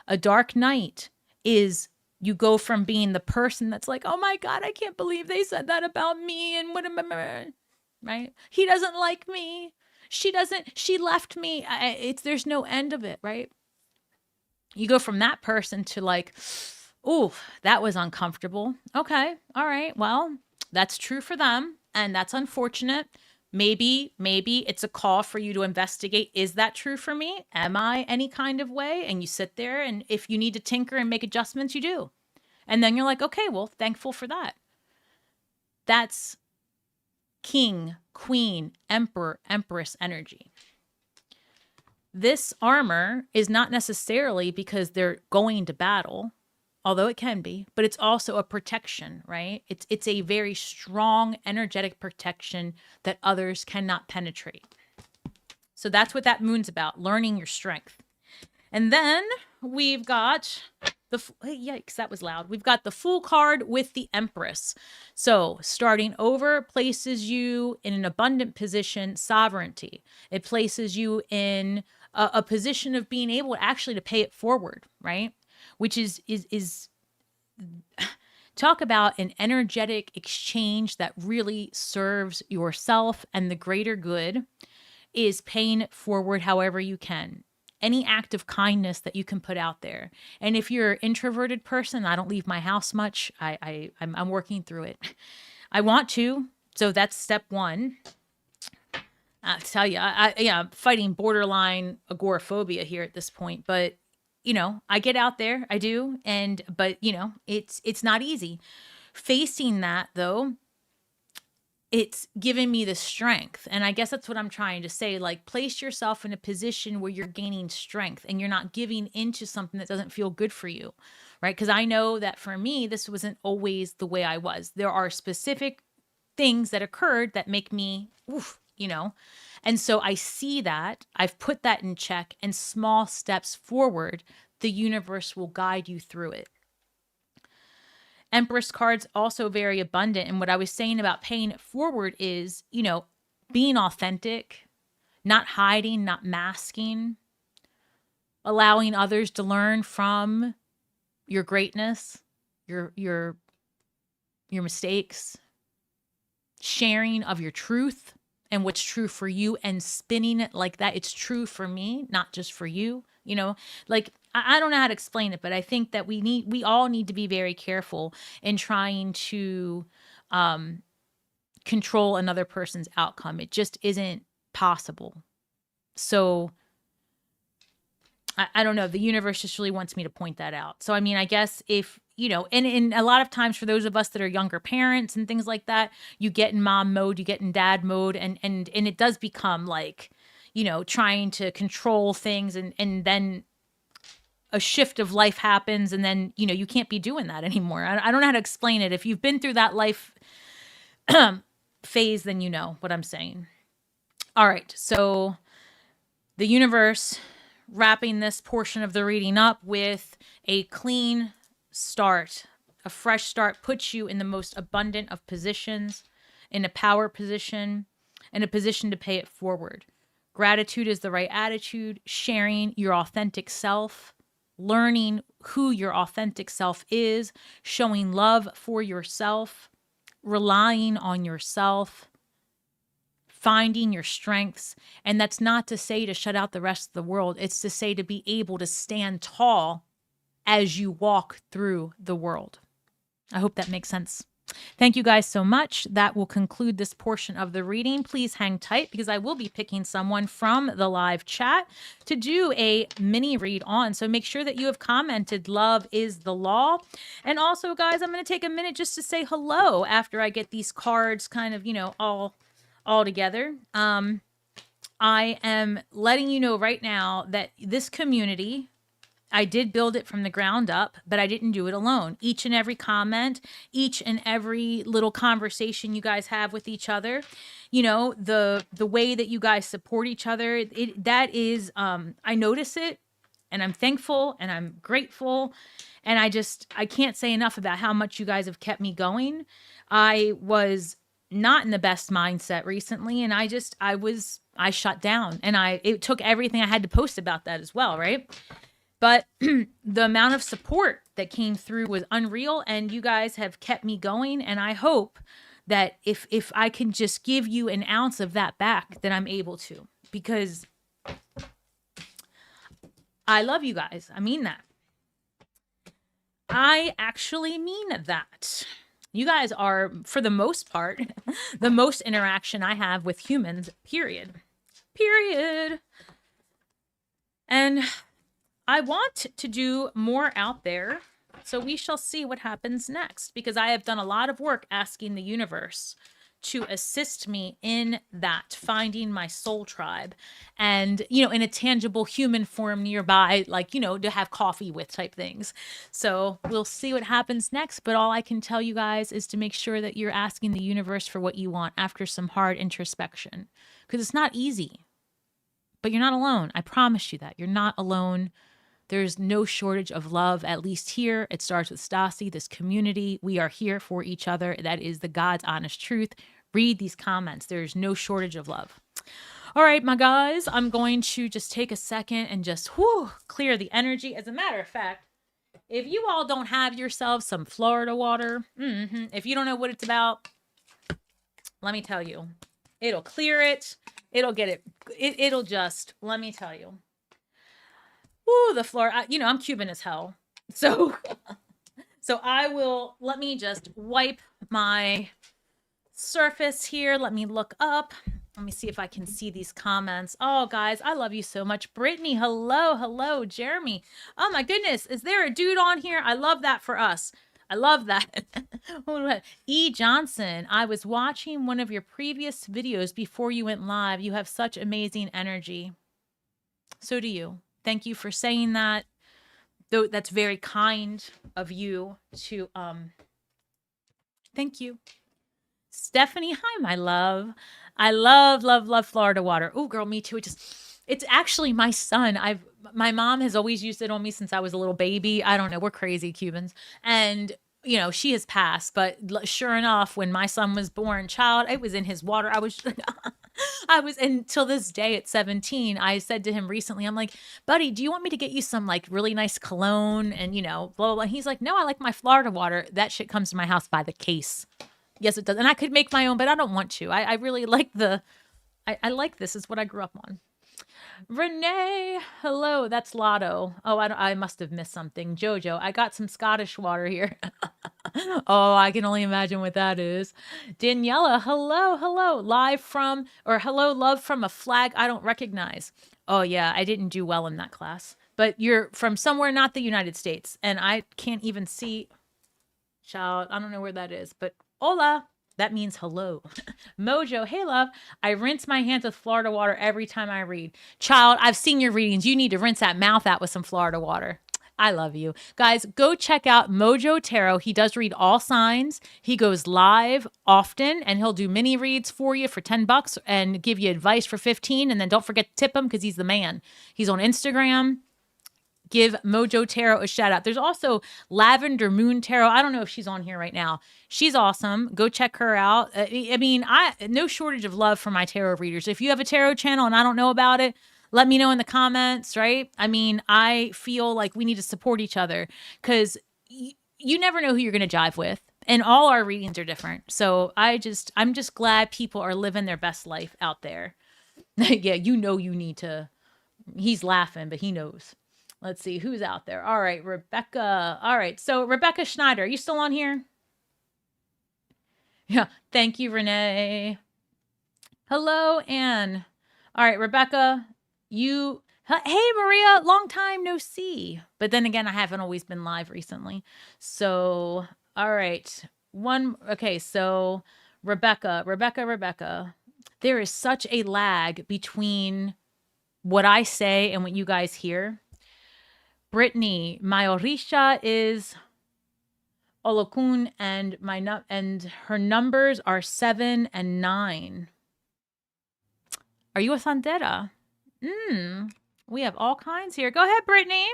A dark night is you go from being the person that's like, oh my God, I can't believe they said that about me. And what am I, right? He doesn't like me. She left me. There's no end of it, right? You go from that person to like, oh, that was uncomfortable. Okay. All right. Well, that's true for them. And that's unfortunate. Maybe it's a call for you to investigate. Is that true for me? Am I any kind of way? And you sit there, and if you need to tinker and make adjustments, you do. And then you're like, okay, well, thankful for that. That's King, Queen, Emperor, Empress energy. This armor is not necessarily because they're going to battle, although it can be, but it's also a protection, right? It's a very strong energetic protection that others cannot penetrate. So that's what that moon's about, learning your strength. And then we've got yikes, that was loud. We've got the Fool card with the Empress. So starting over places you in an abundant position, sovereignty. It places you in a position of being able actually to pay it forward, right? Which is talk about an energetic exchange that really serves yourself and the greater good, is paying it forward however you can. Any act of kindness that you can put out there. And if you're an introverted person, I don't leave my house much. I'm working through it. I want to. So that's step one. I tell you, I'm fighting borderline agoraphobia here at this point, but I get out there, I do. But it's not easy. Facing that though, it's given me the strength. And I guess that's what I'm trying to say. Like, place yourself in a position where you're gaining strength and you're not giving into something that doesn't feel good for you, right? Because I know that for me, this wasn't always the way I was. There are specific things that occurred that make me, And so I see that, I've put that in check, and small steps forward, the universe will guide you through it. Empress cards also very abundant. And what I was saying about paying it forward is, being authentic, not hiding, not masking, allowing others to learn from your greatness, your mistakes, sharing of your truth and what's true for you, and spinning it like that. It's true for me, not just for you. Like, I don't know how to explain it, but I think that we all need to be very careful in trying to control another person's outcome. It just isn't possible. So I don't know. The universe just really wants me to point that out. So, I mean, I guess if, and a lot of times for those of us that are younger parents and things like that, you get in mom mode, you get in dad mode, and it does become like, trying to control things, and then a shift of life happens, and then, you can't be doing that anymore. I don't know how to explain it. If you've been through that life phase, then you know what I'm saying. All right. So the universe wrapping this portion of the reading up with a clean start A fresh start puts you in the most abundant of positions, in a power position, in a position to pay it forward. Gratitude is the right attitude, sharing your authentic self, learning who your authentic self is, showing love for yourself, relying on yourself, finding your strengths. And that's not to say to shut out the rest of the world. It's to say to be able to stand tall as you walk through the world. I hope that makes sense. Thank you guys so much. That will conclude this portion of the reading. Please hang tight because I will be picking someone from the live chat to do a mini read on. So make sure that you have commented, love is the law. And also, guys, I'm going to take a minute just to say hello after I get these cards kind of, all together. I am letting you know right now that this community, I did build it from the ground up, but I didn't do it alone. Each and every comment, each and every little conversation you guys have with each other, the way that you guys support each other, that is, I notice it, and I'm thankful and I'm grateful. And I can't say enough about how much you guys have kept me going. I was not in the best mindset recently, and I shut down, and it took everything I had to post about that as well, right? But the amount of support that came through was unreal, and you guys have kept me going. And I hope that if I can just give you an ounce of that back, then I'm able to, because I love you guys. I mean that. I actually mean that. You guys are, for the most part, the most interaction I have with humans, period. And I want to do more out there, so we shall see what happens next, because I have done a lot of work asking the universe to assist me in that, finding my soul tribe and, in a tangible human form nearby, like, to have coffee with type things. So we'll see what happens next. But all I can tell you guys is to make sure that you're asking the universe for what you want after some hard introspection, because it's not easy, but you're not alone. I promise you that you're not alone. There's no shortage of love, at least here. It starts with Stasi, this community. We are here for each other. That is the God's honest truth. Read these comments. There's no shortage of love. All right, my guys, I'm going to just take a second and just clear the energy. As a matter of fact, if you all don't have yourselves some Florida water, if you don't know what it's about, let me tell you. It'll clear it. It'll get it. It'll just, let me tell you. Ooh, the floor, I'm Cuban as hell. So let me just wipe my surface here. Let me look up. Let me see if I can see these comments. Oh, guys, I love you so much. Brittany, hello. Jeremy. Oh, my goodness. Is there a dude on here? I love that for us. I love that. E. Johnson, I was watching one of your previous videos before you went live. You have such amazing energy. So do you. Thank you for saying that. Though that's very kind of you to thank you. Stephanie, hi, my love. I love Florida water. Oh, girl, me too. It's actually my son. My mom has always used it on me since I was a little baby. I don't know. We're crazy Cubans. And she has passed, but sure enough, when my son was born, child, it was in his water. I was until this day at 17, I said to him recently, I'm like, buddy, do you want me to get you some like really nice cologne and blah, blah, blah. And he's like, no, I like my Florida water. That shit comes to my house by the case. Yes, it does. And I could make my own, but I don't want to. I really like I like this. It's what I grew up on. Renee, hello. That's Lotto. Oh, I must have missed something. Jojo, I got some Scottish water here. Oh, I can only imagine what that is. Daniela, hello. Hello, love from a flag I don't recognize. Oh, yeah, I didn't do well in that class. But you're from somewhere not the United States, and I can't even see. Child, I don't know where that is, but hola. That means hello. Mojo, hey love, I rinse my hands with Florida water every time I read. Child, I've seen your readings. You need to rinse that mouth out with some Florida water. I love you. Guys, go check out Mojo Tarot. He does read all signs. He goes live often, and he'll do mini reads for you for $10 and give you advice for 15. And then don't forget to tip him because he's the man. He's on Instagram. give Mojo Tarot a shout out. There's also Lavender Moon Tarot. I don't know if she's on here right now. She's awesome. Go check her out. I mean, no shortage of love for my tarot readers. If you have a tarot channel and I don't know about it, let me know in the comments, right? I mean, I feel like we need to support each other because you never know who you're going to jive with. And all our readings are different. So I'm just glad people are living their best life out there. Yeah, you need to. He's laughing, but he knows. Let's see who's out there. All right, Rebecca. All right, so Rebecca Schneider, are you still on here? Yeah, thank you, Renee. Hello, Anne. All right, Rebecca, hey, Maria, long time no see. But then again, I haven't always been live recently. So, all right. Okay, so Rebecca. There is such a lag between what I say and what you guys hear. Brittany, my Orisha is Olokun, and her numbers are 7 and 9. Are you a Sandera? We have all kinds here. Go ahead, Brittany.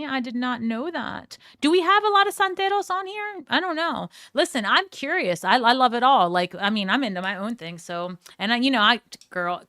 I did not know that. Do we have a lot of Santeros on here? I don't know. Listen, I'm curious. I love it all. Like, I mean, I'm into my own thing. So, and I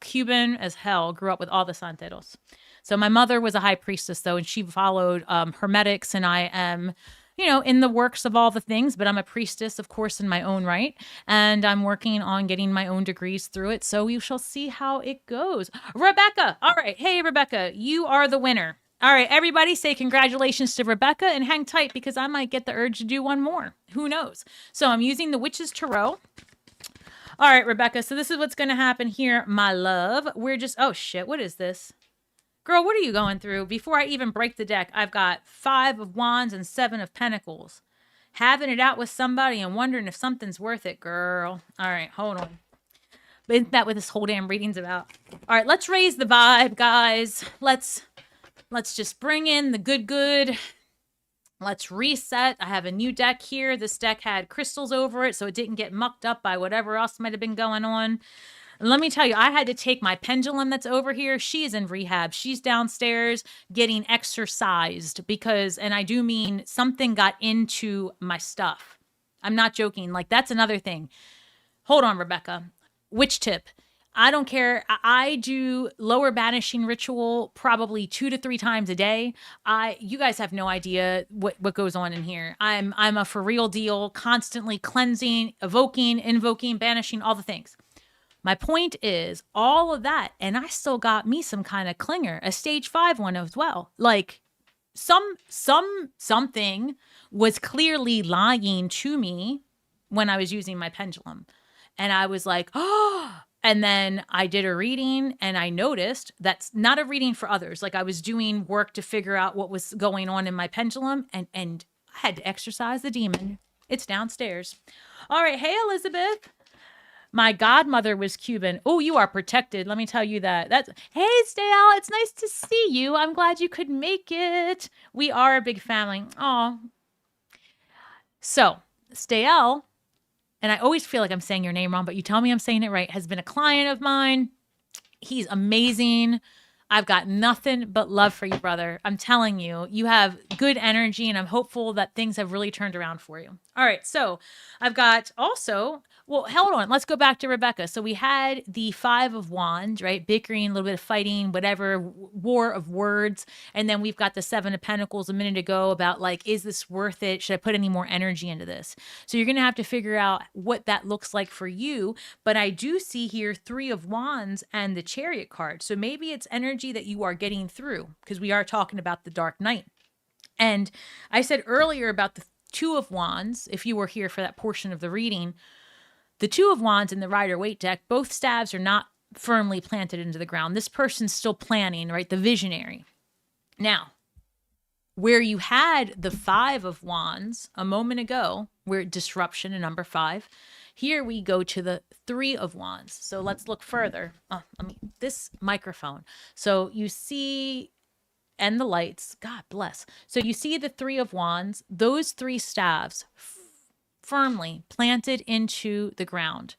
Cuban as hell, grew up with all the Santeros. So my mother was a high priestess though, and she followed Hermetics, and I am, in the works of all the things, but I'm a priestess, of course, in my own right. And I'm working on getting my own degrees through it. So we shall see how it goes. Rebecca. All right. Hey, Rebecca, you are the winner. All right, everybody say congratulations to Rebecca and hang tight because I might get the urge to do one more. Who knows? So I'm using the Witch's Tarot. All right, Rebecca. So this is what's going to happen here, my love. Oh shit, what is this? Girl, what are you going through? Before I even break the deck, I've got 5 of Wands and 7 of Pentacles. Having it out with somebody and wondering if something's worth it, girl. All right, hold on. But isn't that what this whole damn reading's about? All right, let's raise the vibe, guys. Let's just bring in the good. Let's reset. I have a new deck here. This deck had crystals over it, so it didn't get mucked up by whatever else might have been going on. And let me tell you, I had to take my pendulum that's over here. She is in rehab. She's downstairs getting exercised because, and I do mean something got into my stuff. I'm not joking. Like, that's another thing. Hold on, Rebecca. Witch tip. I don't care. I do lower banishing ritual probably 2 to 3 times a day. You guys have no idea what goes on in here. I'm a for real deal, constantly cleansing, evoking, invoking, banishing, all the things. My point is all of that, and I still got me some kind of clinger, a stage 5 one as well. Like something was clearly lying to me when I was using my pendulum. And I was like, oh, and then I did a reading and I noticed that's not a reading for others. Like I was doing work to figure out what was going on in my pendulum and I had to exorcise the demon. It's downstairs. All right. Hey, Elizabeth. My godmother was Cuban. Oh, you are protected. Let me tell you that. Hey, Stale. It's nice to see you. I'm glad you could make it. We are a big family. Oh. So, Stale, and I always feel like I'm saying your name wrong, but you tell me I'm saying it right, has been a client of mine. He's amazing. I've got nothing but love for you, brother. I'm telling you, you have good energy, and I'm hopeful that things have really turned around for you. All right, so I've got also, well, hold on. Let's go back to Rebecca. So we had the 5 of Wands, right? Bickering, a little bit of fighting, whatever, war of words. And then we've got the 7 of Pentacles a minute ago about like, is this worth it? Should I put any more energy into this? So you're going to have to figure out what that looks like for you. But I do see here 3 of Wands and the Chariot card. So maybe it's energy that you are getting through because we are talking about the Dark Knight. And I said earlier about the 2 of Wands, if you were here for that portion of the reading, the 2 of Wands in the Rider-Waite deck, both staves are not firmly planted into the ground. This person's still planning, right? The visionary. Now, where you had the 5 of Wands a moment ago, where disruption in number 5, here we go to the 3 of Wands. So let's look further. Oh, this microphone. So you see, and the lights, God bless. So you see the 3 of Wands, those 3 staves firmly planted into the ground.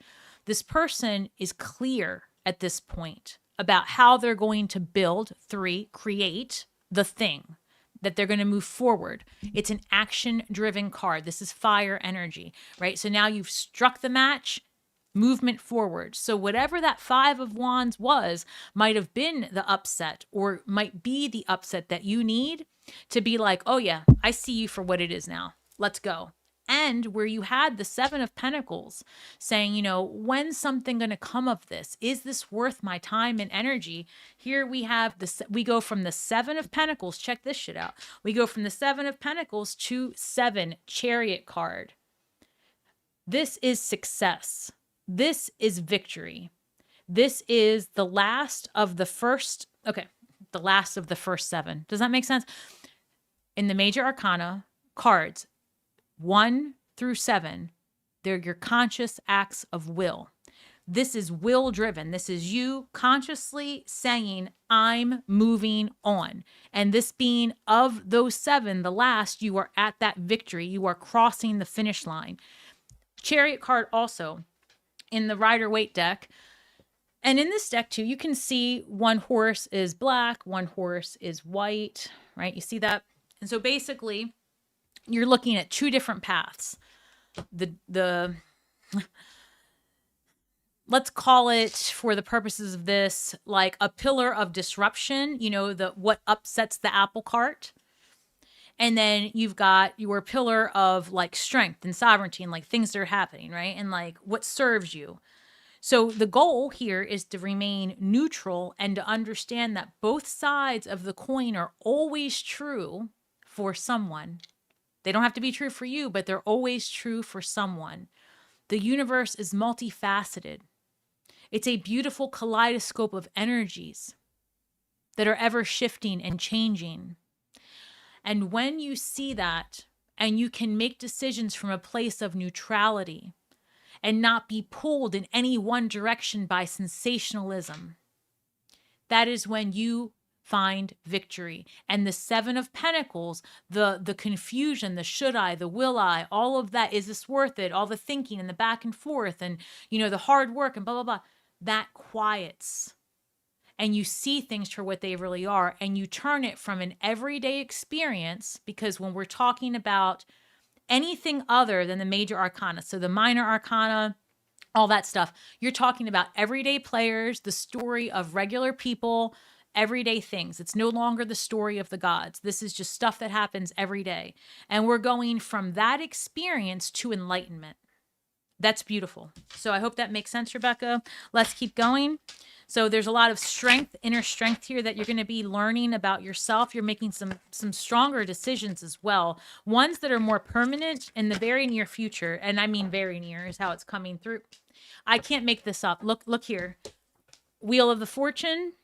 This person is clear at this point about how they're going to build, 3, create the thing that they're going to move forward. It's an action-driven card. This is fire energy, right? So now you've struck the match, movement forward. So whatever that 5 of Wands was might have been the upset, or might be the upset that you need to be like, oh yeah, I see you for what it is now. Let's go. And where you had the 7 of Pentacles saying, you know, when's something going to come of this? Is this worth my time and energy? Here we have we go from the 7 of Pentacles. Check this shit out. We go from the 7 of Pentacles to 7 Chariot card. This is success. This is victory. This is the last of the first. Okay. The last of the first 7. Does that make sense? In the major arcana cards, 1 through 7, they're your conscious acts of will. This is will driven. This is you consciously saying, I'm moving on. And this being of those 7, the last, you are at that victory. You are crossing the finish line. Chariot card also in the Rider-Waite deck. And in this deck too, you can see one horse is black, one horse is white, right? You see that? And so basically, you're looking at 2 different paths. Let's call it, for the purposes of this, like a pillar of disruption, you know, what upsets the apple cart. And then you've got your pillar of like strength and sovereignty and like things that are happening, right? And like what serves you. So the goal here is to remain neutral and to understand that both sides of the coin are always true for someone. They don't have to be true for you, but they're always true for someone. The universe is multifaceted. It's a beautiful kaleidoscope of energies that are ever shifting and changing. And when you see that, and you can make decisions from a place of neutrality and not be pulled in any one direction by sensationalism, that is when you find victory. And the 7 of Pentacles, the confusion, the should I, the will I, all of that, is this worth it? All the thinking and the back and forth and, you know, the hard work and blah, blah, blah, that quiets. And you see things for what they really are. And you turn it from an everyday experience, because when we're talking about anything other than the major arcana, so the minor arcana, all that stuff, you're talking about everyday players, the story of regular people, everyday things. It's no longer the story of the gods. This is just stuff that happens every day. And we're going from that experience to enlightenment. That's beautiful. So I hope that makes sense, Rebecca. Let's keep going. So there's a lot of strength, inner strength here that you're going to be learning about yourself. You're making some stronger decisions as well. Ones that are more permanent in the very near future. And I mean very near is how it's coming through. I can't make this up. Look here. Wheel of the Fortune.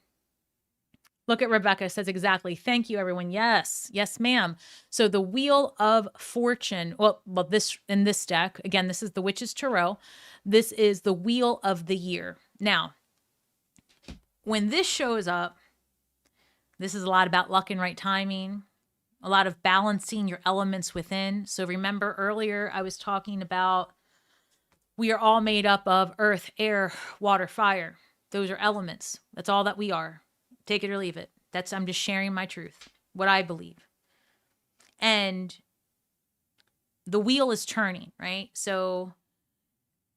Look at Rebecca, says exactly. Thank you, everyone. Yes. Yes, ma'am. So the Wheel of Fortune, well, this in this deck, again, this is the Witch's Tarot. This is the Wheel of the Year. Now, when this shows up, this is a lot about luck and right timing, a lot of balancing your elements within. So remember earlier, I was talking about we are all made up of earth, air, water, fire. Those are elements. That's all that we are. Take it or leave it. I'm just sharing my truth, what I believe. And the wheel is turning, right? So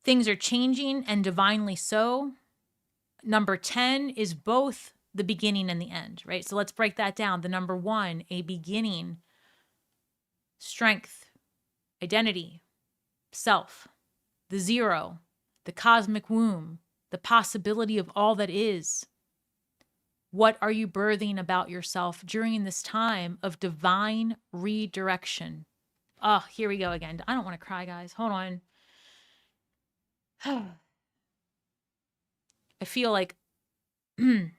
things are changing, and divinely so. Number 10 is both the beginning and the end, right? So let's break that down. The number 1, a beginning, strength, identity, self. The 0, the cosmic womb, the possibility of all that is. What are you birthing about yourself during this time of divine redirection? Oh, here we go again. I don't want to cry, guys. Hold on. I feel like you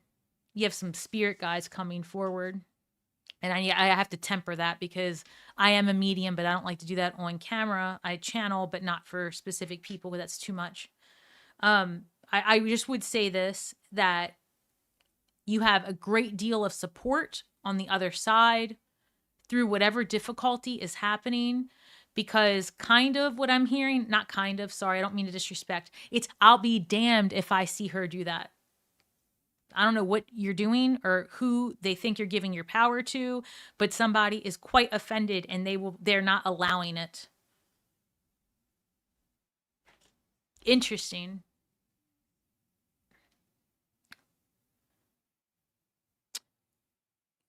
have some spirit guys coming forward. And I have to temper that because I am a medium, but I don't like to do that on camera. I channel, but not for specific people, but that's too much. I just would say this, that you have a great deal of support on the other side through whatever difficulty is happening, because kind of what I'm hearing, not kind of, sorry, I don't mean to disrespect. It's, I'll be damned if I see her do that. I don't know what you're doing or who they think you're giving your power to, but somebody is quite offended and they're not allowing it. Interesting.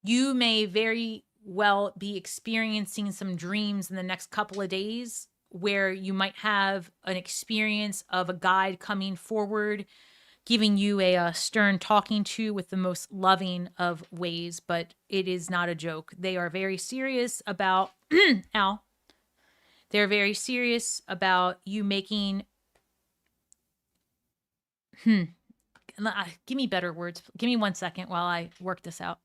You may very well be experiencing some dreams in the next couple of days where you might have an experience of a guide coming forward, giving you a stern talking to with the most loving of ways, but it is not a joke. They are very serious about, ow, they're very serious about you making, give me better words. Give me 1 second while I work this out.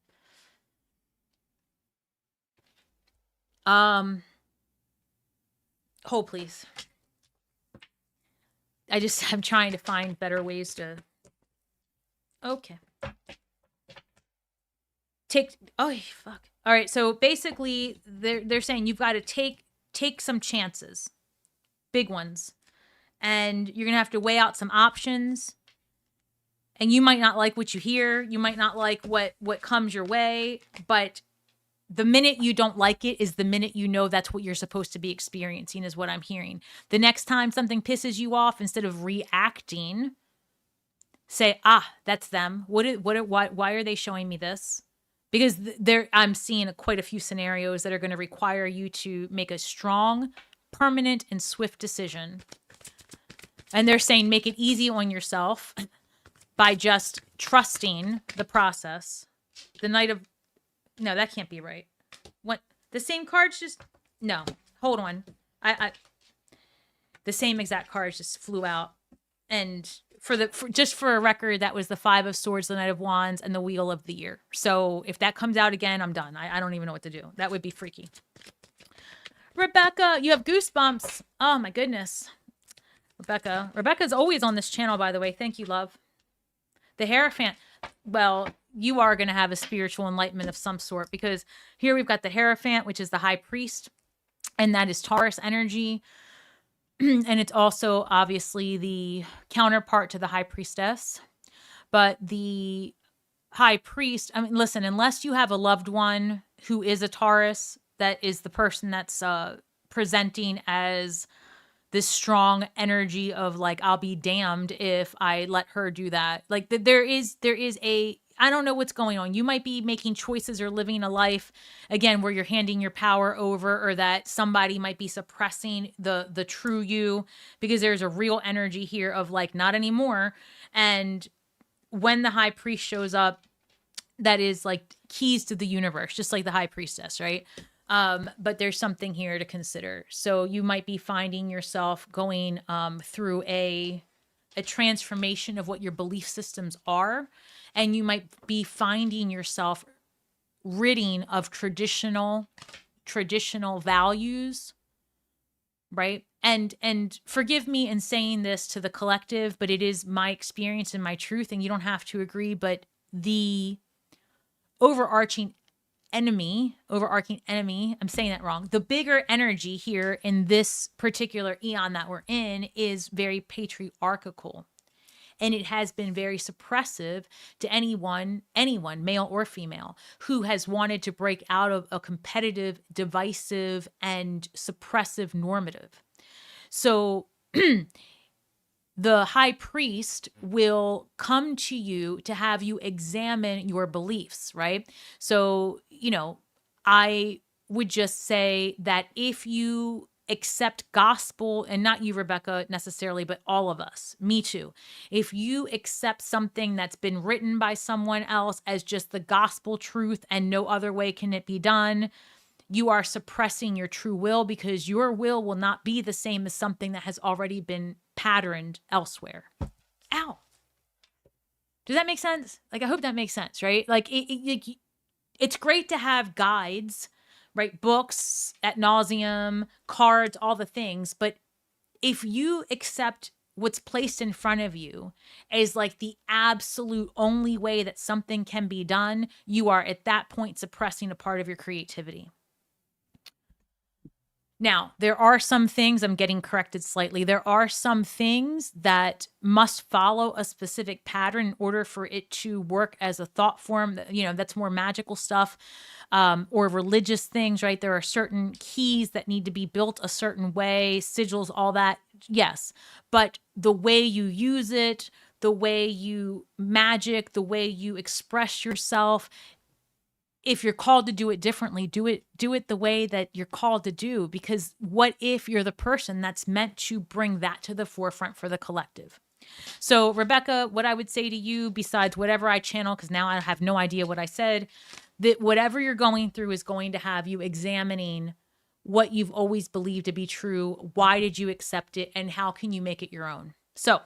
Hold, please. I'm trying to find better ways to. Okay. Oh, fuck. All right. So basically, they're saying you've got to take some chances, big ones, and you're gonna have to weigh out some options. And you might not like what you hear. You might not like what comes your way, but the minute you don't like it is the minute you know that's what you're supposed to be experiencing, is what I'm hearing. The next time something pisses you off, instead of reacting, say, that's them. Why are they showing me this? Because I'm seeing quite a few scenarios that are going to require you to make a strong, permanent, and swift decision. And they're saying make it easy on yourself by just trusting the process. The Knight of... No, that can't be right. What? The same cards just... No, hold on. The same exact cards just flew out. And just for a record, that was the Five of Swords, the Knight of Wands, and the Wheel of the Year. So if that comes out again, I'm done. I don't even know what to do. That would be freaky. Rebecca, you have goosebumps. Oh my goodness. Rebecca's always on this channel, by the way. Thank you, love. The Hierophant. Well, you are going to have a spiritual enlightenment of some sort, because here we've got the Hierophant, which is the High Priest, and that is Taurus energy. And it's also obviously the counterpart to the High Priestess. But the High Priest, I mean, listen, unless you have a loved one who is a Taurus, that is the person that's presenting as this strong energy of like, I'll be damned if I let her do that. Like there is I don't know what's going on. You might be making choices or living a life, again, where you're handing your power over, or that somebody might be suppressing the true you, because there's a real energy here of like, not anymore. And when the High Priest shows up, that is like keys to the universe, just like the High Priestess, right? But there's something here to consider. So you might be finding yourself going through a transformation of what your belief systems are. And you might be finding yourself ridding of traditional values, right? And forgive me in saying this to the collective, but it is my experience and my truth, and you don't have to agree, but the overarching enemy, I'm saying that wrong. The bigger energy here in this particular eon that we're in is very patriarchal. And it has been very suppressive to anyone, male or female, who has wanted to break out of a competitive, divisive, and suppressive normative. So the High Priest will come to you to have you examine your beliefs, right? So, I would just say that if you accept gospel, and not you, Rebecca, necessarily, but all of us, me too. If you accept something that's been written by someone else as just the gospel truth and no other way can it be done, you are suppressing your true will, because your will not be the same as something that has already been patterned elsewhere. Ow. Does that make sense? Like, I hope that makes sense, right? Like, it's great to have guides, right? Books ad nauseum, cards, all the things. But if you accept what's placed in front of you as like the absolute only way that something can be done, you are at that point suppressing a part of your creativity. Now, there are some things, I'm getting corrected slightly. There are some things that must follow a specific pattern in order for it to work as a thought form. You know, that's more magical stuff, or religious things, right? There are certain keys that need to be built a certain way, sigils, all that. Yes. But the way you use it, the way you magic, the way you express yourself, if you're called to do it differently, do it the way that you're called to do, because what if you're the person that's meant to bring that to the forefront for the collective? So Rebecca, what I would say to you, besides whatever I channel, because now I have no idea what I said, that whatever you're going through is going to have you examining what you've always believed to be true. Why did you accept it? And how can you make it your own? So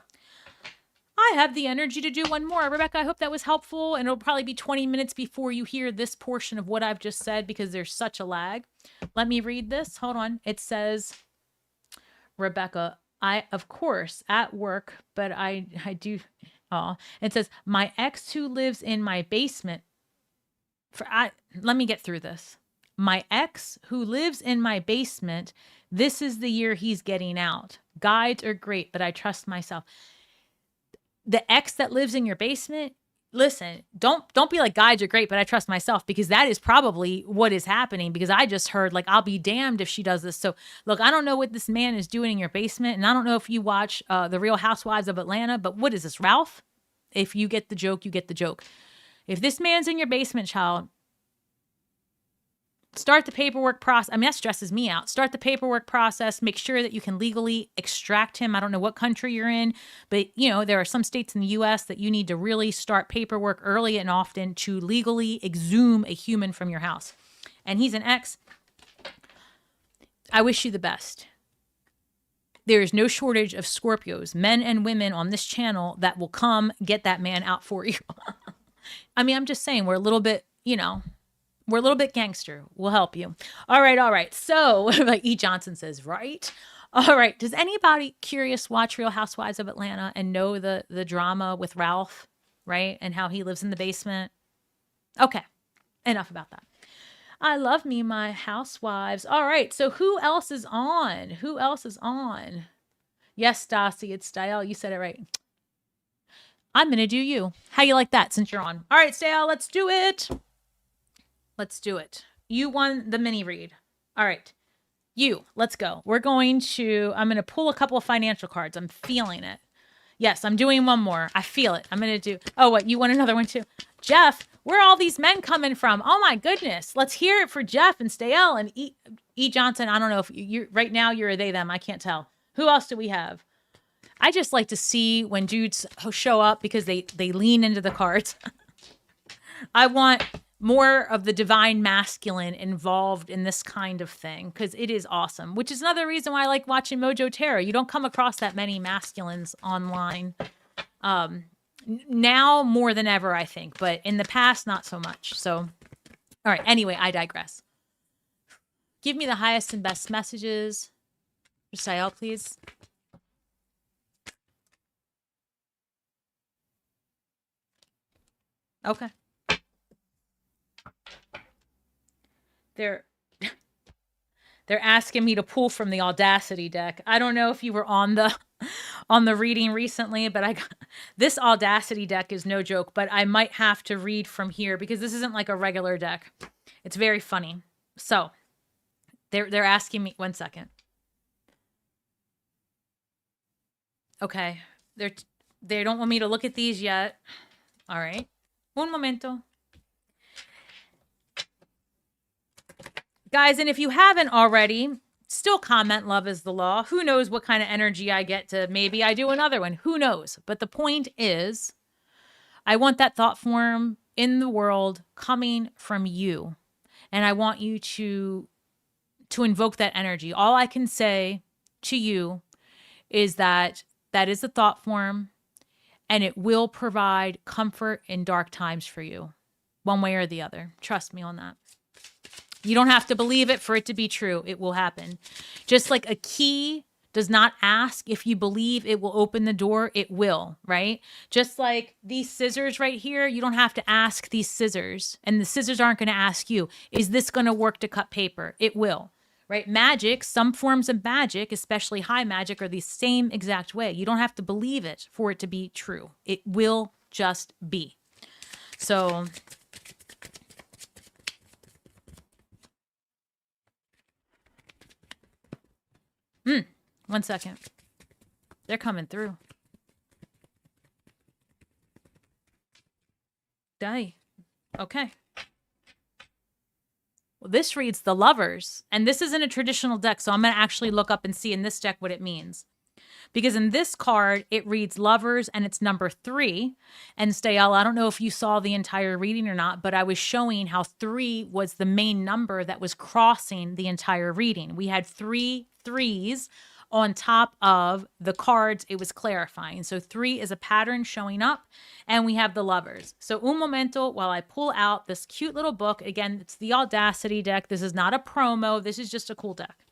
I have the energy to do one more. Rebecca, I hope that was helpful. And it'll probably be 20 minutes before you hear this portion of what I've just said, because there's such a lag. Let me read this. Hold on. It says, Rebecca, I, of course, at work, but I do. Oh, it says, my ex who lives in my basement. Let me get through this. My ex who lives in my basement, this is the year he's getting out. Guides are great, but I trust myself. The ex that lives in your basement, listen, don't be like, guides are great, but I trust myself, because that is probably what is happening, because I just heard, like, I'll be damned if she does this. So look, I don't know what this man is doing in your basement, and I don't know if you watch The Real Housewives of Atlanta, but what is this, Ralph? If you get the joke, you get the joke. If this man's in your basement, child, start the paperwork process. I mean, that stresses me out. Start the paperwork process. Make sure that you can legally extract him. I don't know what country you're in, but you know, there are some states in the US that you need to really start paperwork early and often to legally exhume a human from your house. And he's an ex. I wish you the best. There is no shortage of Scorpios, men and women on this channel, that will come get that man out for you. I mean, I'm just saying, we're a little bit, you know, we're a little bit gangster. We'll help you. All right. All right. So like E. Johnson says, right. All right. Does anybody curious watch Real Housewives of Atlanta and know the drama with Ralph, right? And how he lives in the basement? Okay. Enough about that. I love me, my housewives. All right. So who else is on? Who else is on? Yes, Stasi, it's Style. You said it right. I'm going to do you. How you like that since you're on? All right, Style, let's do it. Let's do it. You won the mini read. All right. You, let's go. I'm going to pull a couple of financial cards. I'm feeling it. Yes, I'm doing one more. I feel it. I'm going to do, oh, what? You want another one too? Jeff, where are all these men coming from? Oh my goodness. Let's hear it for Jeff and Stayel and E. Johnson. I don't know if you're right now, you're a they, them. I can't tell. Who else do we have? I just like to see when dudes show up because they lean into the cards. I want more of the divine masculine involved in this kind of thing, because it is awesome, which is another reason why I like watching Mojo Tarot. You don't come across that many masculines online. Now more than ever, I think, but in the past, not so much. So, all right. Anyway, I digress. Give me the highest and best messages. Rasael, please. Okay. They're asking me to pull from the Audacity deck. I don't know if you were on the reading recently, but this Audacity deck is no joke, but I might have to read from here because this isn't like a regular deck. It's very funny. So they're asking me, one second. Okay. They don't want me to look at these yet. All right. Un momento. Guys, and if you haven't already, still comment love is the law. Who knows what kind of energy I get to, maybe I do another one. Who knows? But the point is, I want that thought form in the world coming from you. And I want you to invoke that energy. All I can say to you is that is the thought form, and it will provide comfort in dark times for you, one way or the other. Trust me on that. You don't have to believe it for it to be true. It will happen. Just like a key does not ask if you believe it will open the door, it will, right? Just like these scissors right here, you don't have to ask these scissors, and the scissors aren't going to ask you, is this going to work to cut paper? It will, right? Magic, some forms of magic, especially high magic, are the same exact way. You don't have to believe it for it to be true. It will just be. So one second. They're coming through. Die. Okay. Well, this reads the Lovers, and this isn't a traditional deck, so I'm going to actually look up and see in this deck what it means. Because in this card, it reads Lovers, and it's number 3. And Stayel, I don't know if you saw the entire reading or not, but I was showing how 3 was the main number that was crossing the entire reading. We had 3 threes on top of the cards it was clarifying. So 3 is a pattern showing up, and we have the Lovers. So un momento while I pull out this cute little book. Again, it's the Audacity deck. This is not a promo. This is just a cool deck.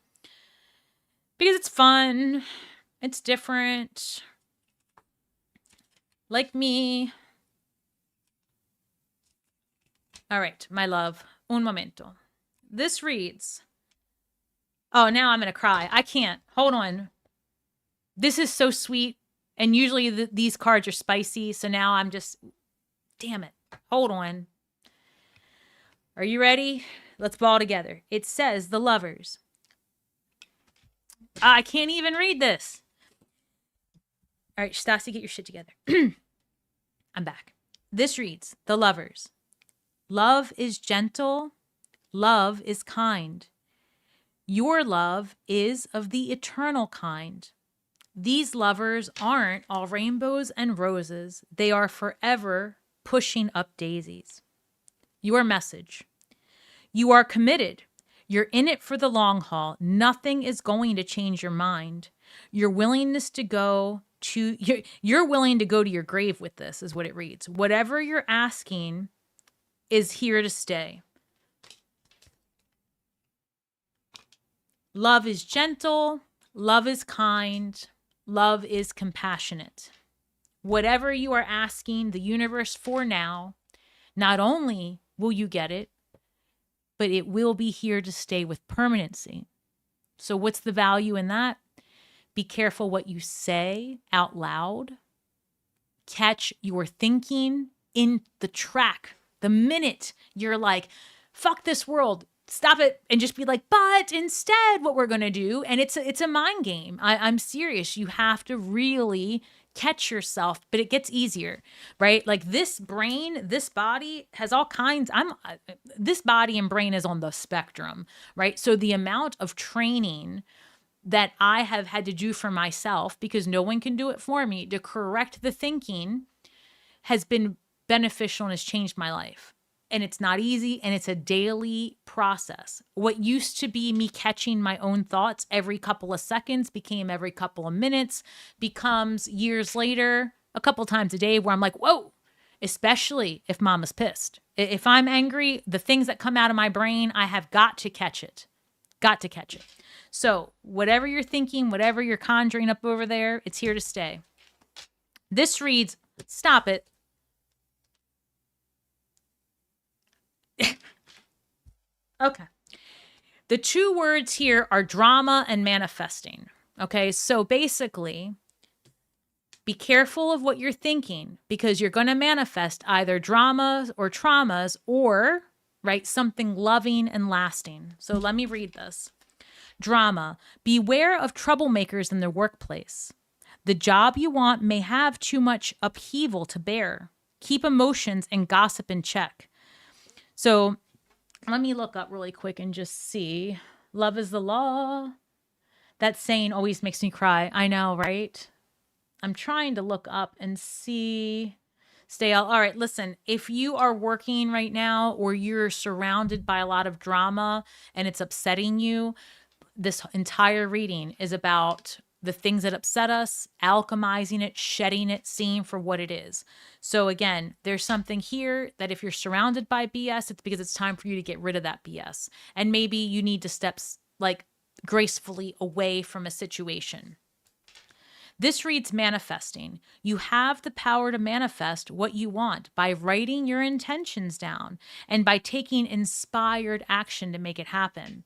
Because it's fun. It's different. Like me. All right, my love. Un momento. This reads... Oh, now I'm going to cry. I can't. Hold on. This is so sweet. And usually these cards are spicy. So now I'm just... Damn it. Hold on. Are you ready? Let's ball together. It says the Lovers. I can't even read this. All right, Stasi, get your shit together. I'm back. This reads, the Lovers. Love is gentle. Love is kind. Your love is of the eternal kind. These lovers aren't all rainbows and roses. They are forever pushing up daisies. Your message. You are committed. You're in it for the long haul. Nothing is going to change your mind. Your willingness to go to you're willing to go to your grave with this is what it reads. Whatever you're asking is here to stay. Love is gentle. Love is kind. Love is compassionate. Whatever you are asking the universe for now, not only will you get it, but it will be here to stay with permanency. So what's the value in that? Be careful what you say out loud. Catch your thinking in the track. The minute you're like, fuck this world, stop it, and just be like, but instead what we're going to do, and it's a mind game. I'm serious. You have to really catch yourself, but it gets easier, right? Like this brain, this body has all kinds. This body and brain is on the spectrum, right? So the amount of training that I have had to do for myself, because no one can do it for me, to correct the thinking has been beneficial and has changed my life. And it's not easy, and it's a daily process. What used to be me catching my own thoughts every couple of seconds became every couple of minutes, becomes years later, a couple times a day where I'm like, whoa, especially if mama's pissed. If I'm angry, the things that come out of my brain, I have got to catch it. Got to catch it. So whatever you're thinking, whatever you're conjuring up over there, it's here to stay. This reads, stop it. Okay. The two words here are drama and manifesting. Okay. So basically, be careful of what you're thinking, because you're going to manifest either dramas or traumas or, right, something loving and lasting. So let me read this. Drama. Beware of troublemakers in the workplace. The job you want may have too much upheaval to bear. Keep emotions and gossip in check. So let me look up really quick and just see. Love is the law. That saying always makes me cry. I know, right? I'm trying to look up and see. Stay out. All right, listen, if you are working right now or you're surrounded by a lot of drama and it's upsetting you, this entire reading is about the things that upset us, alchemizing it, shedding it, seeing for what it is. So again, there's something here that if you're surrounded by BS, it's because it's time for you to get rid of that BS. And maybe you need to step like gracefully away from a situation. This reads manifesting. You have the power to manifest what you want by writing your intentions down and by taking inspired action to make it happen.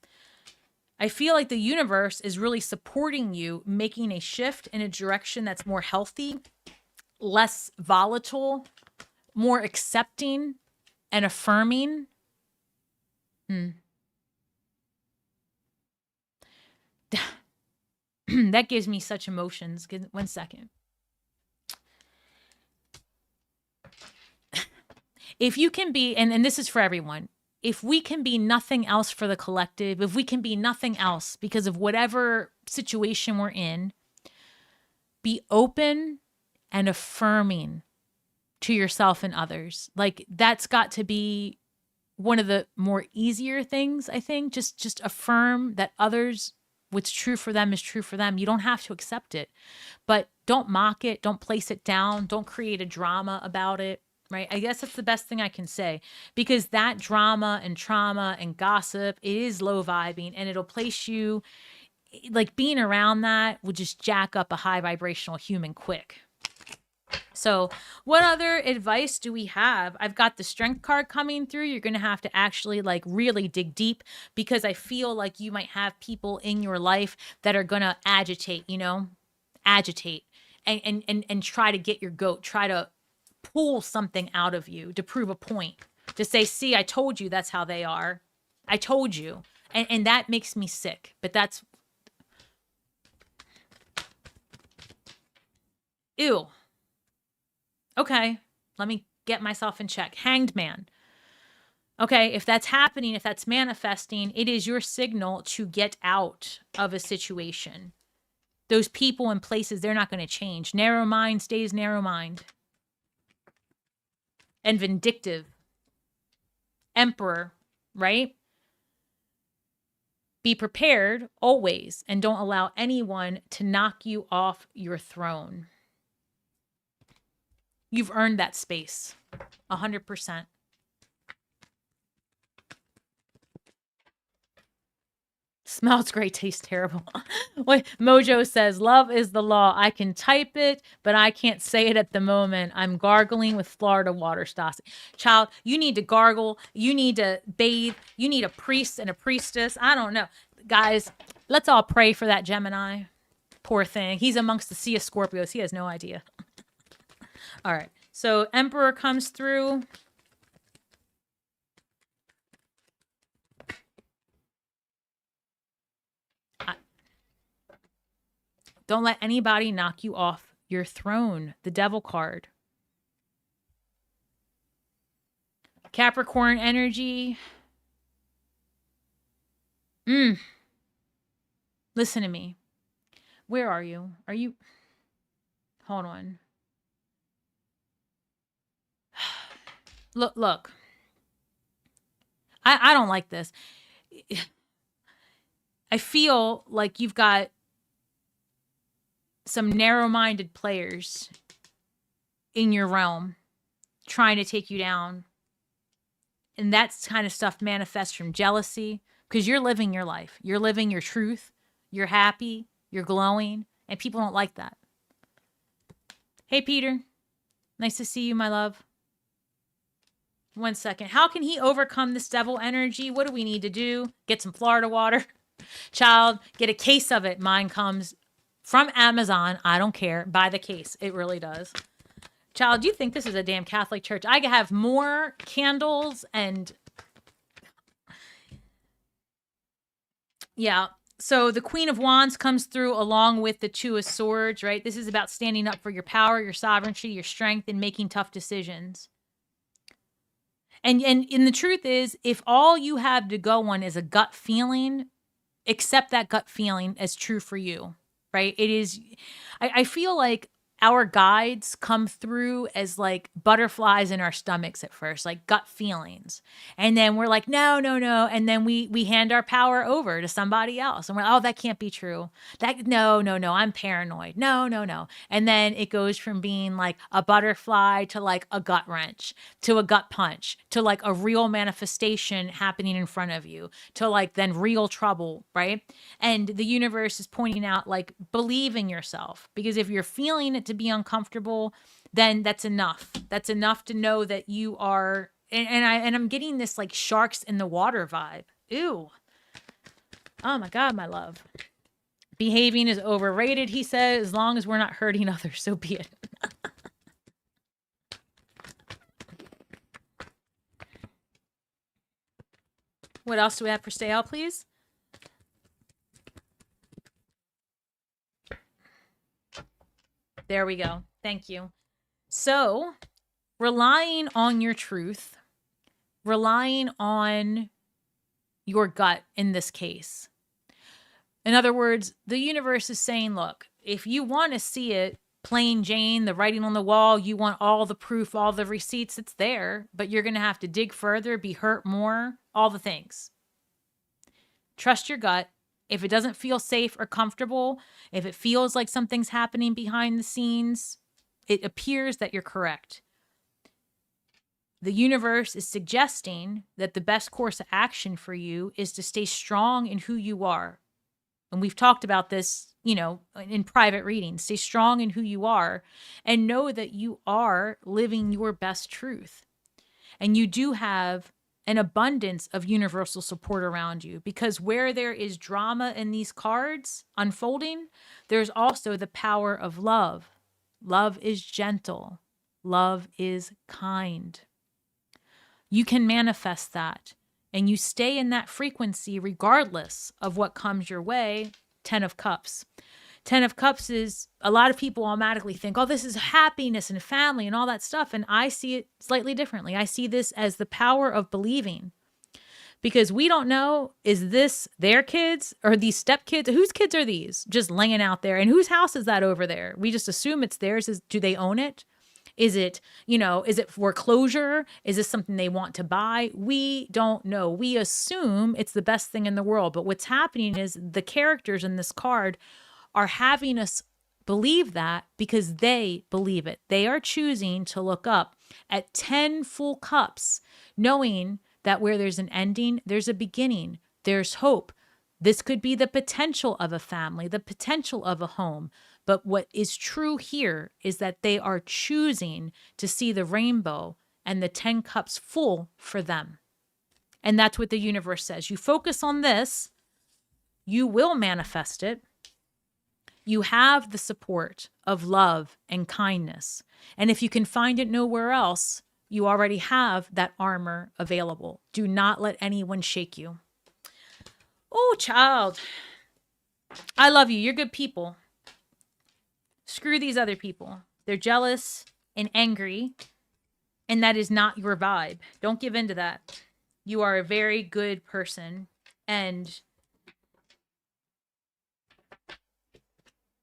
I feel like the universe is really supporting you, making a shift in a direction that's more healthy, less volatile, more accepting and affirming. That gives me such emotions. 1 second. If you can be, and this is for everyone, if we can be nothing else for the collective, if we can be nothing else because of whatever situation we're in, be open and affirming to yourself and others. Like, that's got to be one of the more easier things, I think. Just affirm that others, what's true for them is true for them. You don't have to accept it, but don't mock it. Don't place it down. Don't create a drama about it. Right? I guess that's the best thing I can say, because that drama and trauma and gossip, it is low vibing, and it'll place you, like, being around that would just jack up a high vibrational human quick. So what other advice do we have? I've got the strength card coming through. You're going to have to actually, like, really dig deep, because I feel like you might have people in your life that are going to agitate and try to get your goat, try to pull something out of you to prove a point, to say, see, I told you that's how they are. I told you. And that makes me sick. But that's, ew. Okay, let me get myself in check. Hanged Man. Okay, if that's happening, if that's manifesting, it is your signal to get out of a situation. Those people and places, they're not going to change. Narrow mind stays narrow mind. And vindictive. Emperor, right? Be prepared always, and don't allow anyone to knock you off your throne. You've earned that space. 100%. Smells great, tastes terrible. Wait, Mojo says, love is the law. I can type it, but I can't say it at the moment. I'm gargling with Florida water, Stasi. Child, you need to gargle. You need to bathe. You need a priest and a priestess. I don't know. Guys, let's all pray for that Gemini. Poor thing. He's amongst the sea of Scorpios. He has no idea. All right. So Emperor comes through. Don't let anybody knock you off your throne. The Devil card. Capricorn energy. Listen to me. Where are you? Are you... Hold on. Look. I don't like this. I feel like you've got some narrow-minded players in your realm trying to take you down. And that's kind of stuff manifests from jealousy, because you're living your life. You're living your truth. You're happy. You're glowing. And people don't like that. Hey, Peter. Nice to see you, my love. 1 second. How can he overcome this devil energy? What do we need to do? Get some Florida water. Child, get a case of it. Mine comes from Amazon. I don't care. Buy the case. It really does. Child, do you think this is a damn Catholic church? I have more candles and... Yeah. So the Queen of Wands comes through along with the Two of Swords, right? This is about standing up for your power, your sovereignty, your strength, and making tough decisions. And the truth is, if all you have to go on is a gut feeling, accept that gut feeling as true for you, right? It is, I feel like our guides come through as like butterflies in our stomachs at first, like gut feelings. And then we're like, no. And then we hand our power over to somebody else. And we're like, oh, that can't be true. No, I'm paranoid. No. And then it goes from being like a butterfly to like a gut wrench, to a gut punch, to like a real manifestation happening in front of you, to like then real trouble, right? And the universe is pointing out, like, believe in yourself, because if you're feeling it to be uncomfortable, then that's enough. That's enough to know that you are, and I'm getting this like sharks in the water vibe. Ew. Oh my God, my love. Behaving is overrated, he said. As long as we're not hurting others, so be it. What else do we have for sale, please? There we go. Thank you. So, relying on your truth, relying on your gut in this case. In other words, the universe is saying, look, if you want to see it, plain Jane, the writing on the wall, you want all the proof, all the receipts, it's there, but you're going to have to dig further, be hurt more, all the things. Trust your gut. If it doesn't feel safe or comfortable, if it feels like something's happening behind the scenes, it appears that you're correct. The universe is suggesting that the best course of action for you is to stay strong in who you are. And we've talked about this, in private readings. Stay strong in who you are and know that you are living your best truth. And you do have an abundance of universal support around you, because where there is drama in these cards unfolding, there's also the power of love. Love is gentle. Love is kind. You can manifest that, and you stay in that frequency regardless of what comes your way. 10 of Cups. 10 of Cups is, a lot of people automatically think, oh, this is happiness and family and all that stuff. And I see it slightly differently. I see this as the power of believing, because we don't know, is this their kids or these stepkids? Whose kids are these just laying out there? And whose house is that over there? We just assume it's theirs. Do they own it? Is it, is it foreclosure? Is this something they want to buy? We don't know. We assume it's the best thing in the world. But what's happening is the characters in this card are having us believe that because they believe it. They are choosing to look up at 10 full cups, knowing that where there's an ending, there's a beginning, there's hope. This could be the potential of a family, the potential of a home. But what is true here is that they are choosing to see the rainbow and the 10 cups full for them. And that's what the universe says. You focus on this, you will manifest it. You have the support of love and kindness. And if you can find it nowhere else, you already have that armor available. Do not let anyone shake you. Oh, child. I love you. You're good people. Screw these other people. They're jealous and angry, and that is not your vibe. Don't give in to that. You are a very good person, and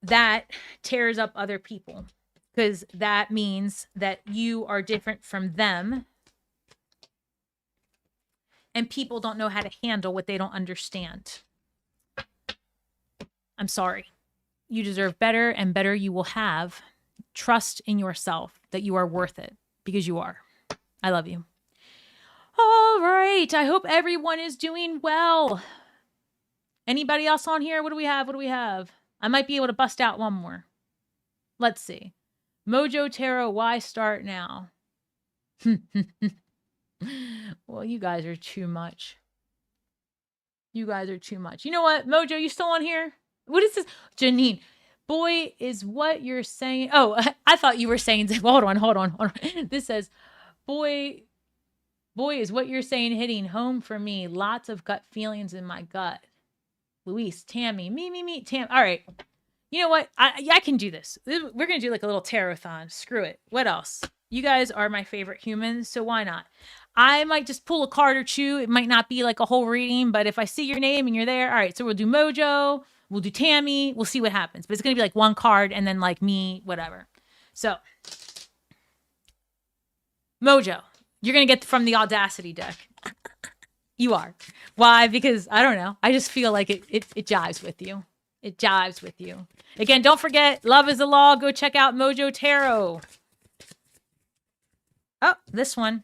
that tears up other people, because that means that you are different from them, and people don't know how to handle what they don't understand. I'm sorry. You deserve better, and better you will have. Trust in yourself that you are worth it, because you are. I love you. All right. I hope everyone is doing well. Anybody else on here? What do we have? What do we have? I might be able to bust out one more. Let's see. Mojo Tarot, why start now? Well, you guys are too much. You guys are too much. You know what? Mojo, you still on here? What is this? Janine, boy, is what you're saying. Oh, I thought you were saying, hold on. This says, boy, is what you're saying hitting home for me. Lots of gut feelings in my gut. Luis, Tammy, me, Tam. All right. You know what? I can do this. We're going to do like a little tarot-thon. Screw it. What else? You guys are my favorite humans, so why not? I might just pull a card or two. It might not be like a whole reading, but if I see your name and you're there, all right, so we'll do Mojo, we'll do Tammy, we'll see what happens. But it's going to be like one card and then like me, whatever. So, Mojo, you're going to get from the Audacity deck. You are. Why? Because, I don't know. I just feel like it jives with you. It jives with you. Again, don't forget, love is the law. Go check out Mojo Tarot. Oh, this one.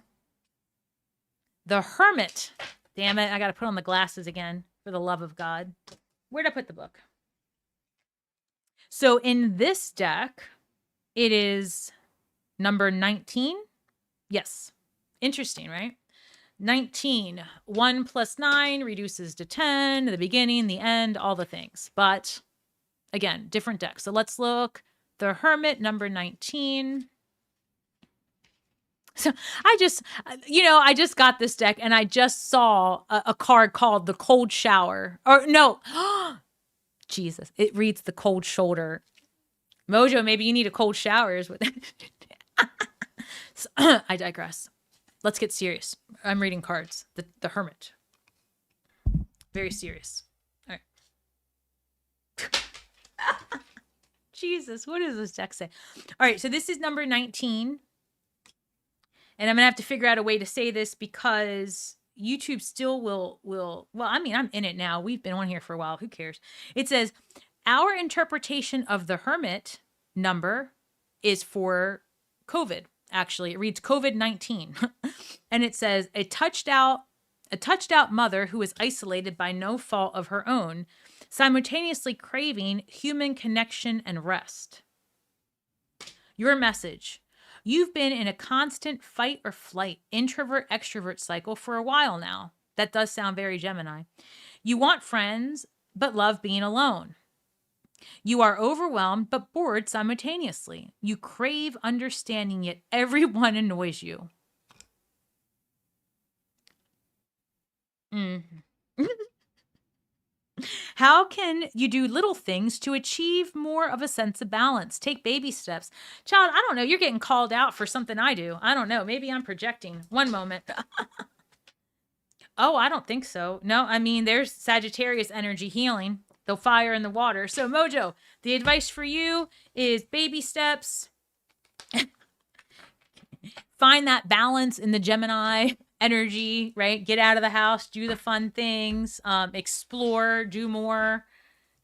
The Hermit. Damn it. I got to put on the glasses again for the love of God. Where'd I put the book? So in this deck, it is number 19. Yes. Interesting, right? 19. 1 plus 9 reduces to 10, the beginning, the end, all the things. But again, different decks. So let's look. The Hermit, number 19. So I just got this deck and I just saw a card called the Cold Shower. Or no, Jesus, it reads the Cold Shoulder. Mojo, maybe you need a cold shower. So, I digress. Let's get serious. I'm reading cards. The Hermit. Very serious. All right. Jesus, what does this deck say? All right, so this is number 19. And I'm going to have to figure out a way to say this because YouTube still will, well, I mean, I'm in it now. We've been on here for a while. Who cares? It says, our interpretation of the Hermit number is for COVID. Actually, it reads COVID-19. And it says, a touched out mother who is isolated by no fault of her own, simultaneously craving human connection and rest. Your message. You've been in a constant fight or flight, introvert-extrovert cycle for a while now. That does sound very Gemini. You want friends, but love being alone. You are overwhelmed, but bored simultaneously. You crave understanding, yet everyone annoys you. How can you do little things to achieve more of a sense of balance? Take baby steps. Child, I don't know. You're getting called out for something I do. I don't know. Maybe I'm projecting. One moment. Oh, I don't think so. No, I mean, there's Sagittarius energy healing, the fire and the water. So, Mojo, the advice for you is baby steps. Find that balance in the Gemini energy, right? Get out of the house, do the fun things, explore, do more,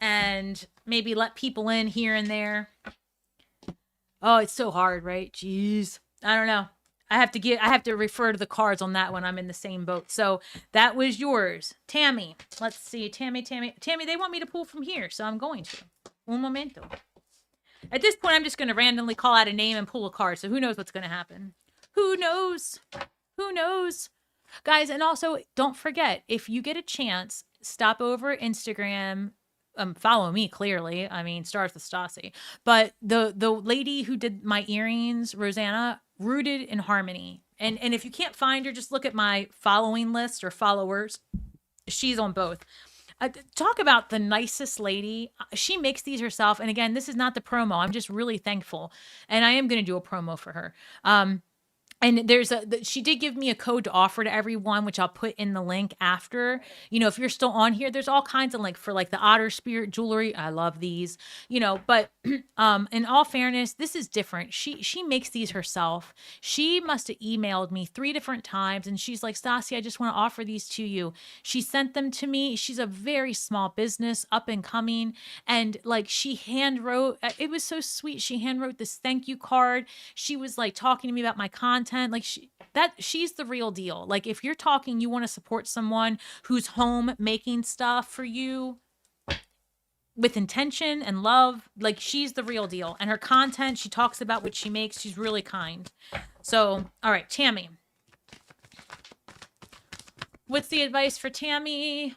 and maybe let people in here and there. Oh, it's so hard, right? Jeez. I don't know. I have to refer to the cards on that one. I'm in the same boat. So that was yours. Tammy. Let's see. Tammy, they want me to pull from here, so I'm going to. Un momento. At this point, I'm just going to randomly call out a name and pull a card, so who knows what's going to happen. Who knows? Who knows? Guys, and also, don't forget, if you get a chance, stop over Instagram. Follow me, clearly. I mean, Stars with Stasi. But the lady who did my earrings, Rosanna, Rooted in Harmony. And if you can't find her, just look at my following list or followers. She's on both. Talk about the nicest lady. She makes these herself. And again, this is not the promo. I'm just really thankful. And I am going to do a promo for her. And she did give me a code to offer to everyone, which I'll put in the link after. You know, if you're still on here, there's all kinds of for the Otter Spirit jewelry. I love these, but in all fairness, this is different. She makes these herself. She must have emailed me 3 different times and she's like, Stasi, I just want to offer these to you. She sent them to me. She's a very small business, up and coming. And she hand wrote, it was so sweet. She hand wrote this thank you card. She was talking to me about my content. She's the real deal. If you're talking, you want to support someone who's home making stuff for you with intention and love, she's the real deal. And her content, she talks about what she makes. She's really kind. So, all right, Tammy. What's the advice for Tammy?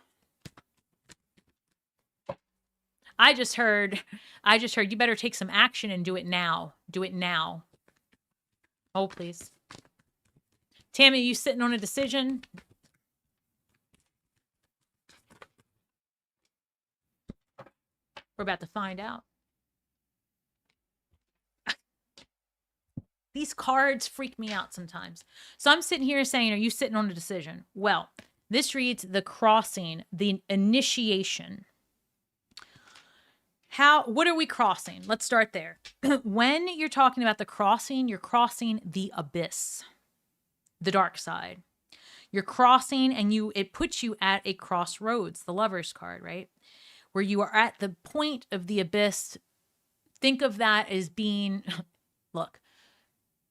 I just heard you better take some action and do it now. Do it now. Oh, please. Tammy, you sitting on a decision? We're about to find out. These cards freak me out sometimes. So I'm sitting here saying, are you sitting on a decision? Well, this reads the crossing, the initiation. What are we crossing? Let's start there. When you're talking about the crossing, you're crossing the abyss, the dark side. You're crossing and it puts you at a crossroads, the Lover's card, right? Where you are at the point of the abyss. Think of that as being, look,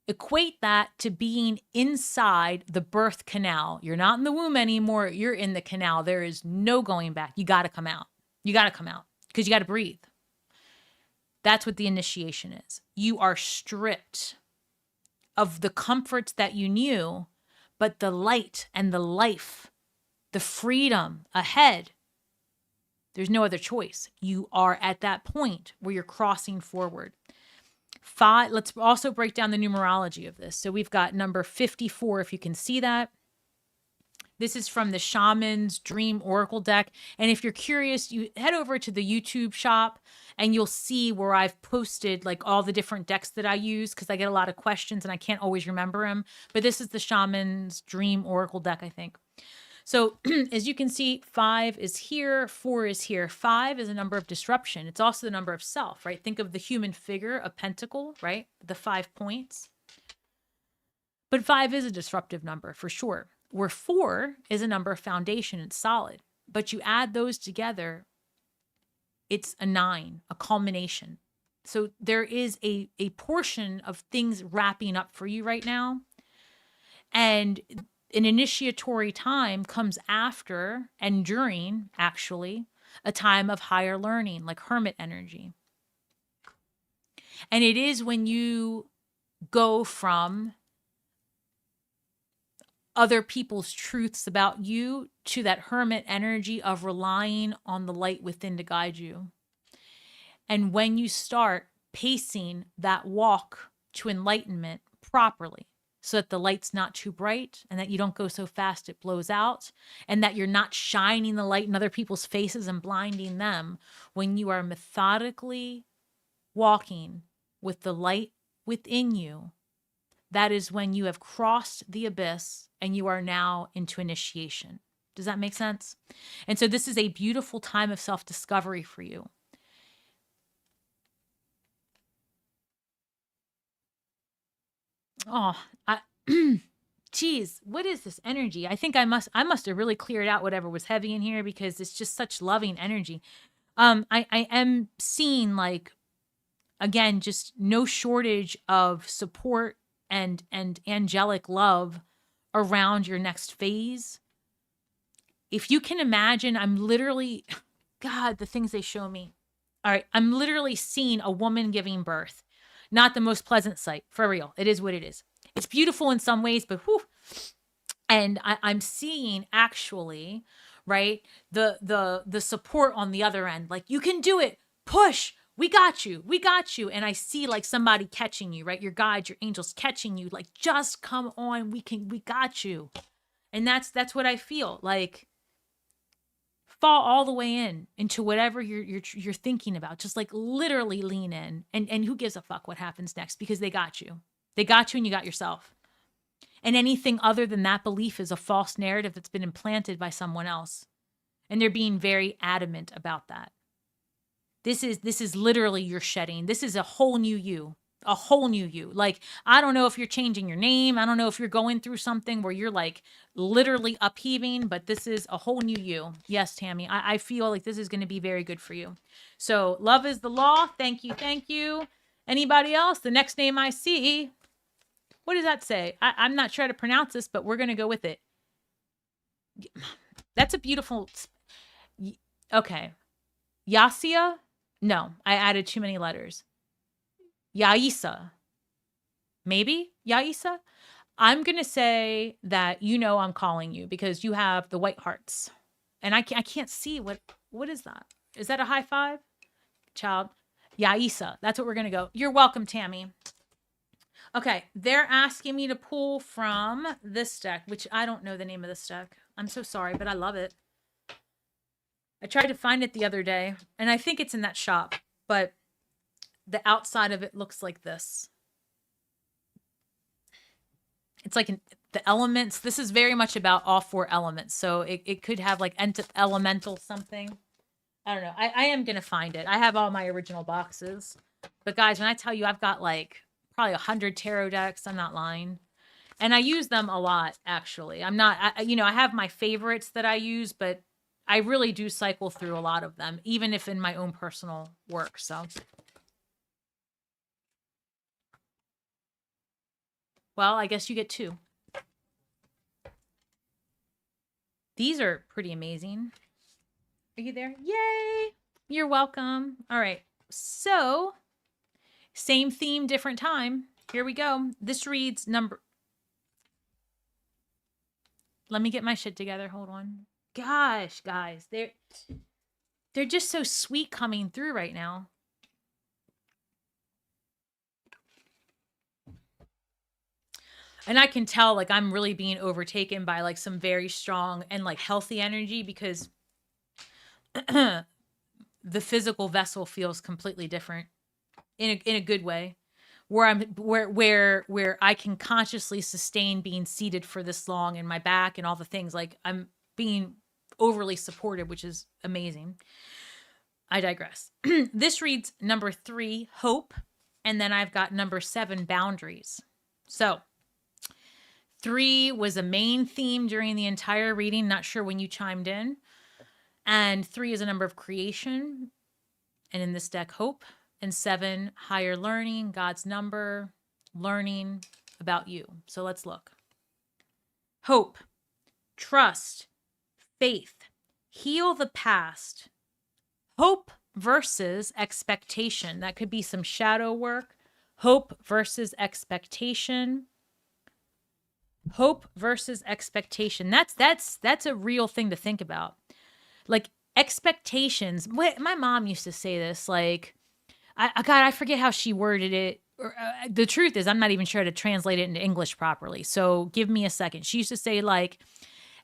equate that to being inside the birth canal. You're not in the womb anymore. You're in the canal. There is no going back. You got to come out. You got to come out because you got to breathe. That's what the initiation is. You are stripped of the comforts that you knew, but the light and the life, the freedom ahead. There's no other choice. You are at that point where you're crossing forward. 5, let's also break down the numerology of this. So we've got number 54, if you can see that. This is from the Shaman's Dream Oracle deck. And if you're curious, you head over to the YouTube shop and you'll see where I've posted like all the different decks that I use, because I get a lot of questions and I can't always remember them. But this is the Shaman's Dream Oracle deck, I think. So as you can see, 5 is here, 4 is here. 5 is a number of disruption. It's also the number of self, right? Think of the human figure, a pentacle, right? The 5 points. But 5 is a disruptive number for sure. Where 4 is a number of foundation, it's solid. But you add those together, it's a 9, a culmination. So there is a portion of things wrapping up for you right now. And an initiatory time comes after and during, actually, a time of higher learning, like hermit energy. And it is when you go from other people's truths about you to that hermit energy of relying on the light within to guide you. And when you start pacing that walk to enlightenment properly, so that the light's not too bright and that you don't go so fast it blows out, and that you're not shining the light in other people's faces and blinding them, when you are methodically walking with the light within you, that is when you have crossed the abyss and you are now into initiation. Does that make sense? And so this is a beautiful time of self-discovery for you. Oh, geez, what is this energy? I think I must have really cleared out whatever was heavy in here, because it's just such loving energy. I am seeing, like, again, just no shortage of support and angelic love around your next phase. If you can imagine, I'm literally, God, the things they show me. All right, I'm literally seeing a woman giving birth. Not the most pleasant sight, for real. It is what it is. It's beautiful in some ways, but whew. And I'm seeing, actually, right, the support on the other end. Like, you can do it. Push. We got you. We got you. And I see, like, somebody catching you, right? Your guides, your angels catching you. Like, just come on. We got you. And that's what I feel. Like, fall all the way into whatever you're thinking about. Just, like, literally lean in. And who gives a fuck what happens next? Because they got you. They got you and you got yourself. And anything other than that belief is a false narrative that's been implanted by someone else. And they're being very adamant about that. This is literally your shedding. This is a whole new you. A whole new you. Like, I don't know if you're changing your name. I don't know if you're going through something where you're, like, literally upheaving, but this is a whole new you. Yes, Tammy, I feel like this is going to be very good for you. So love is the law. Thank you. Thank you. Anybody else? The next name I see. What does that say? I'm not sure how to pronounce this, but we're going to go with it. That's a beautiful. Okay. Yasia? No, I added too many letters. Yaisa. Maybe Yaisa? I'm going to say that I'm calling you because you have the white hearts. And I can't see what is that? Is that a high five? Child. Yaisa. That's what we're going to go. You're welcome, Tammy. Okay, they're asking me to pull from this deck, which I don't know the name of this deck. I'm so sorry, but I love it. I tried to find it the other day, and I think it's in that shop, but the outside of it looks like this. It's like the elements. This is very much about all 4 elements, so it could have like elemental something. I don't know. I am going to find it. I have all my original boxes. But guys, when I tell you I've got like probably 100 tarot decks, I'm not lying. And I use them a lot, actually. I'm not, I have my favorites that I use, but I really do cycle through a lot of them, even if in my own personal work. So, well, I guess you get 2. These are pretty amazing. Are you there? Yay! You're welcome. All right. So, same theme, different time. Here we go. This reads number. Let me get my shit together. Hold on. Gosh, guys, they're just so sweet coming through right now. And I can tell like I'm really being overtaken by like some very strong and like healthy energy, because the physical vessel feels completely different in a good way, where I can consciously sustain being seated for this long, and my back and all the things, like I'm being overly supported, which is amazing. I digress. This reads number 3, hope, and then I've got number 7, boundaries. So 3 was a main theme during the entire reading. Not sure when you chimed in. And 3 is a number of creation. And in this deck, hope. And 7, higher learning, God's number, learning about you. So let's look. Hope, trust, faith, heal the past. Hope versus expectation. That could be some shadow work. Hope versus expectation. Hope versus expectation. That's a real thing to think about. Like expectations. My mom used to say this, like, I forget how she worded it. The truth is, I'm not even sure how to translate it into English properly. So give me a second. She used to say, like,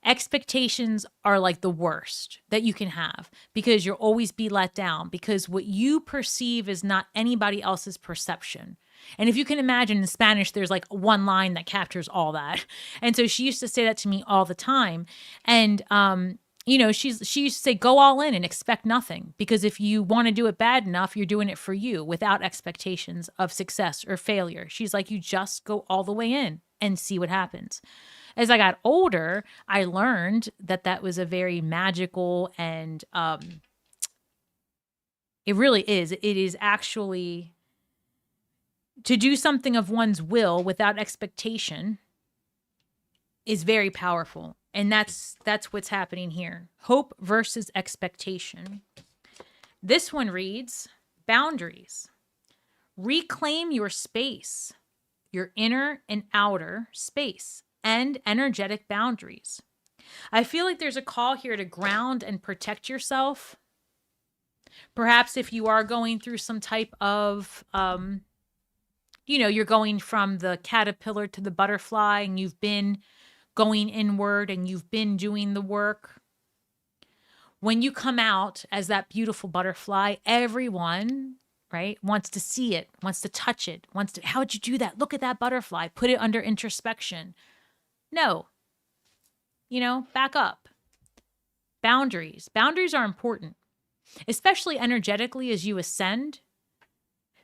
expectations are like the worst that you can have, because you'll always be let down, because what you perceive is not anybody else's perception. And if you can imagine, in Spanish, there's like one line that captures all that. And so she used to say that to me all the time. And, you know, she used to say, go all in and expect nothing, because if you want to do it bad enough, you're doing it for you without expectations of success or failure. She's like, you just go all the way in and see what happens. As I got older, I learned that that was a very magical and it really is. It is actually to do something of one's will without expectation is very powerful. And that's what's happening here. Hope versus expectation. This one reads, boundaries. Reclaim your space, your inner and outer space, and energetic boundaries. I feel like there's a call here to ground and protect yourself. Perhaps if you are going through some type of, you know, you're going from the caterpillar to the butterfly, and you've been going inward and you've been doing the work. When you come out as that beautiful butterfly, everyone, right, wants to see it, wants to touch it, wants to, how'd you do that? Look at that butterfly. Put it under introspection. No, you know, back up. Boundaries. Boundaries are important, especially energetically as you ascend,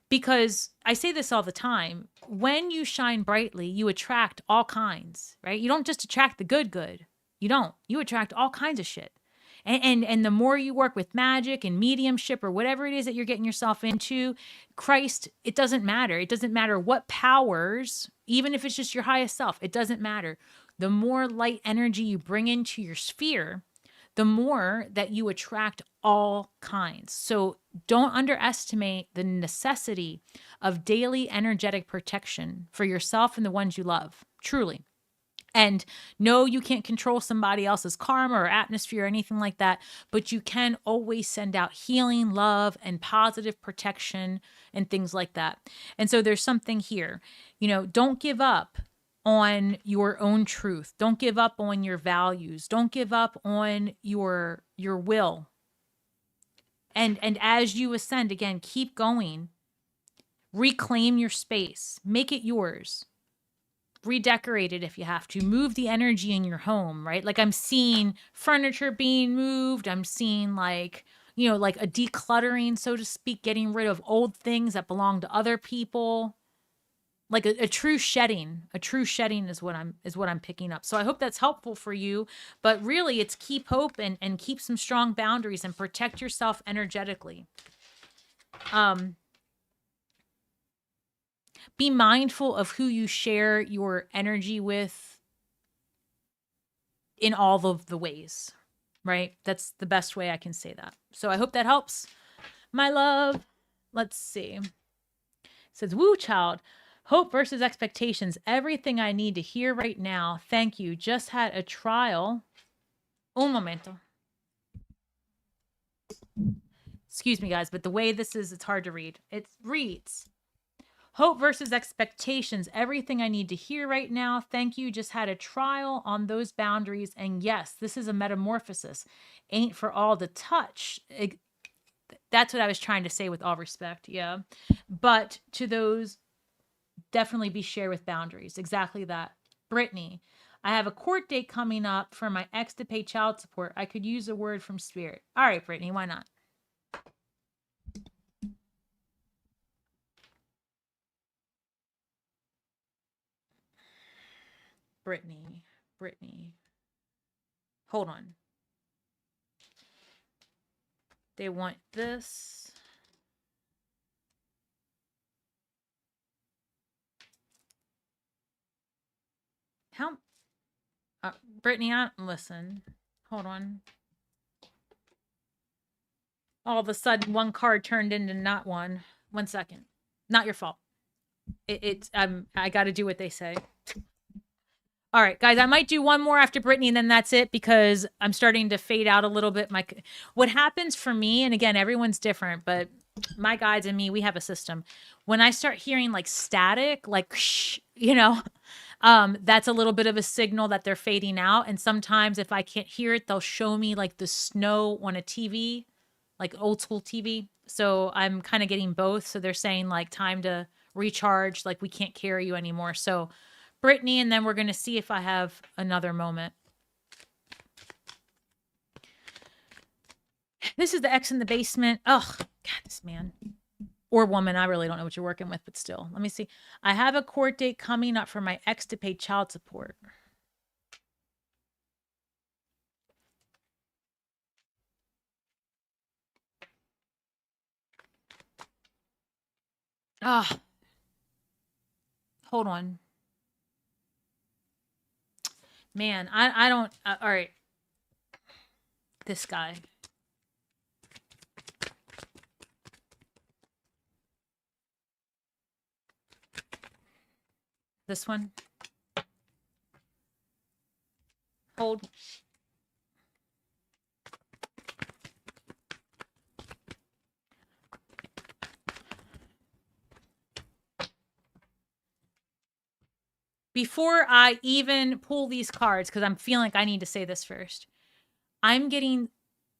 because I say this all the time. When you shine brightly, you attract all kinds, right? You don't just attract the good. You don't. You attract all kinds of shit. And the more you work with magic and mediumship or whatever it is that you're getting yourself into, Christ, it doesn't matter. It doesn't matter what powers, even if it's just your highest self, it doesn't matter. The more light energy you bring into your sphere, the more that you attract all kinds. So don't underestimate the necessity of daily energetic protection for yourself and the ones you love, truly. And no, you can't control somebody else's karma or atmosphere or anything like that, but you can always send out healing, love, and positive protection and things like that. And so there's something here, you know, don't give up on your own truth. Don't give up on your values. Don't give up on your will. And as you ascend, again, keep going. Reclaim your space. Make it yours. Redecorate it if you have to. Move the energy in your home, right? Like I'm seeing furniture being moved. I'm seeing like, you know, like a decluttering, so to speak, getting rid of old things that belong to other people. Like a true shedding. A true shedding is what I'm picking up. So I hope that's helpful for you. But really it's keep hope and keep some strong boundaries and protect yourself energetically. Be mindful of who you share your energy with in all of the ways, right? That's the best way I can say that. So I hope that helps, my love. Let's see. It says, woo, child. Hope versus expectations. Everything I need to hear right now. Thank you. Just had a trial. Un momento. Excuse me, guys, but the way this is, it's hard to read. It reads, hope versus expectations. Everything I need to hear right now. Thank you. Just had a trial on those boundaries. And yes, this is a metamorphosis. Ain't for all to touch. That's what I was trying to say with all respect. Yeah. But to those, definitely be shared with boundaries. Exactly that. Brittany, I have a court date coming up for my ex to pay child support. I could use a word from spirit. All right, Brittany, why not? Brittany. Hold on. They want this. How? Brittany, listen. Hold on. All of a sudden, one card turned into not one. 1 second. Not your fault. I got to do what they say. All right, guys, I might do one more after Brittany, and then that's it because I'm starting to fade out a little bit. What happens for me, and again, everyone's different, but my guides and me, we have a system. When I start hearing like static, like, you know, that's a little bit of a signal that they're fading out. And sometimes if I can't hear it, they'll show me like the snow on a TV, like old school TV. So I'm kind of getting both. So they're saying like time to recharge, like we can't carry you anymore. So Brittany, and then we're going to see if I have another moment. This is the ex in the basement. Oh, God, this man or woman. I really don't know what you're working with, but still, let me see. I have a court date coming up for my ex to pay child support. Ah, hold on. Man, I don't, all right. This guy. This one. Hold. Before I even pull these cards, because I'm feeling like I need to say this first, I'm getting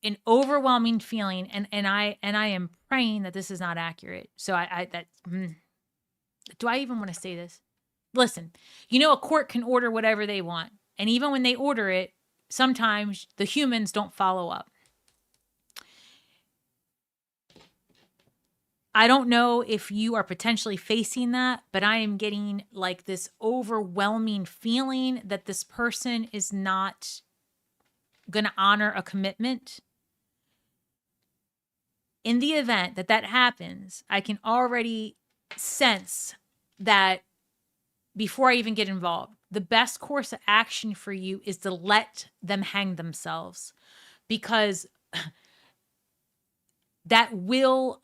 an overwhelming feeling, and I am praying that this is not accurate. So do I even want to say this? Listen, you know, a court can order whatever they want, and even when they order it, sometimes the humans don't follow up. I don't know if you are potentially facing that, but I am getting like this overwhelming feeling that this person is not going to honor a commitment. In the event that that happens, I can already sense that before I even get involved, the best course of action for you is to let them hang themselves, because that will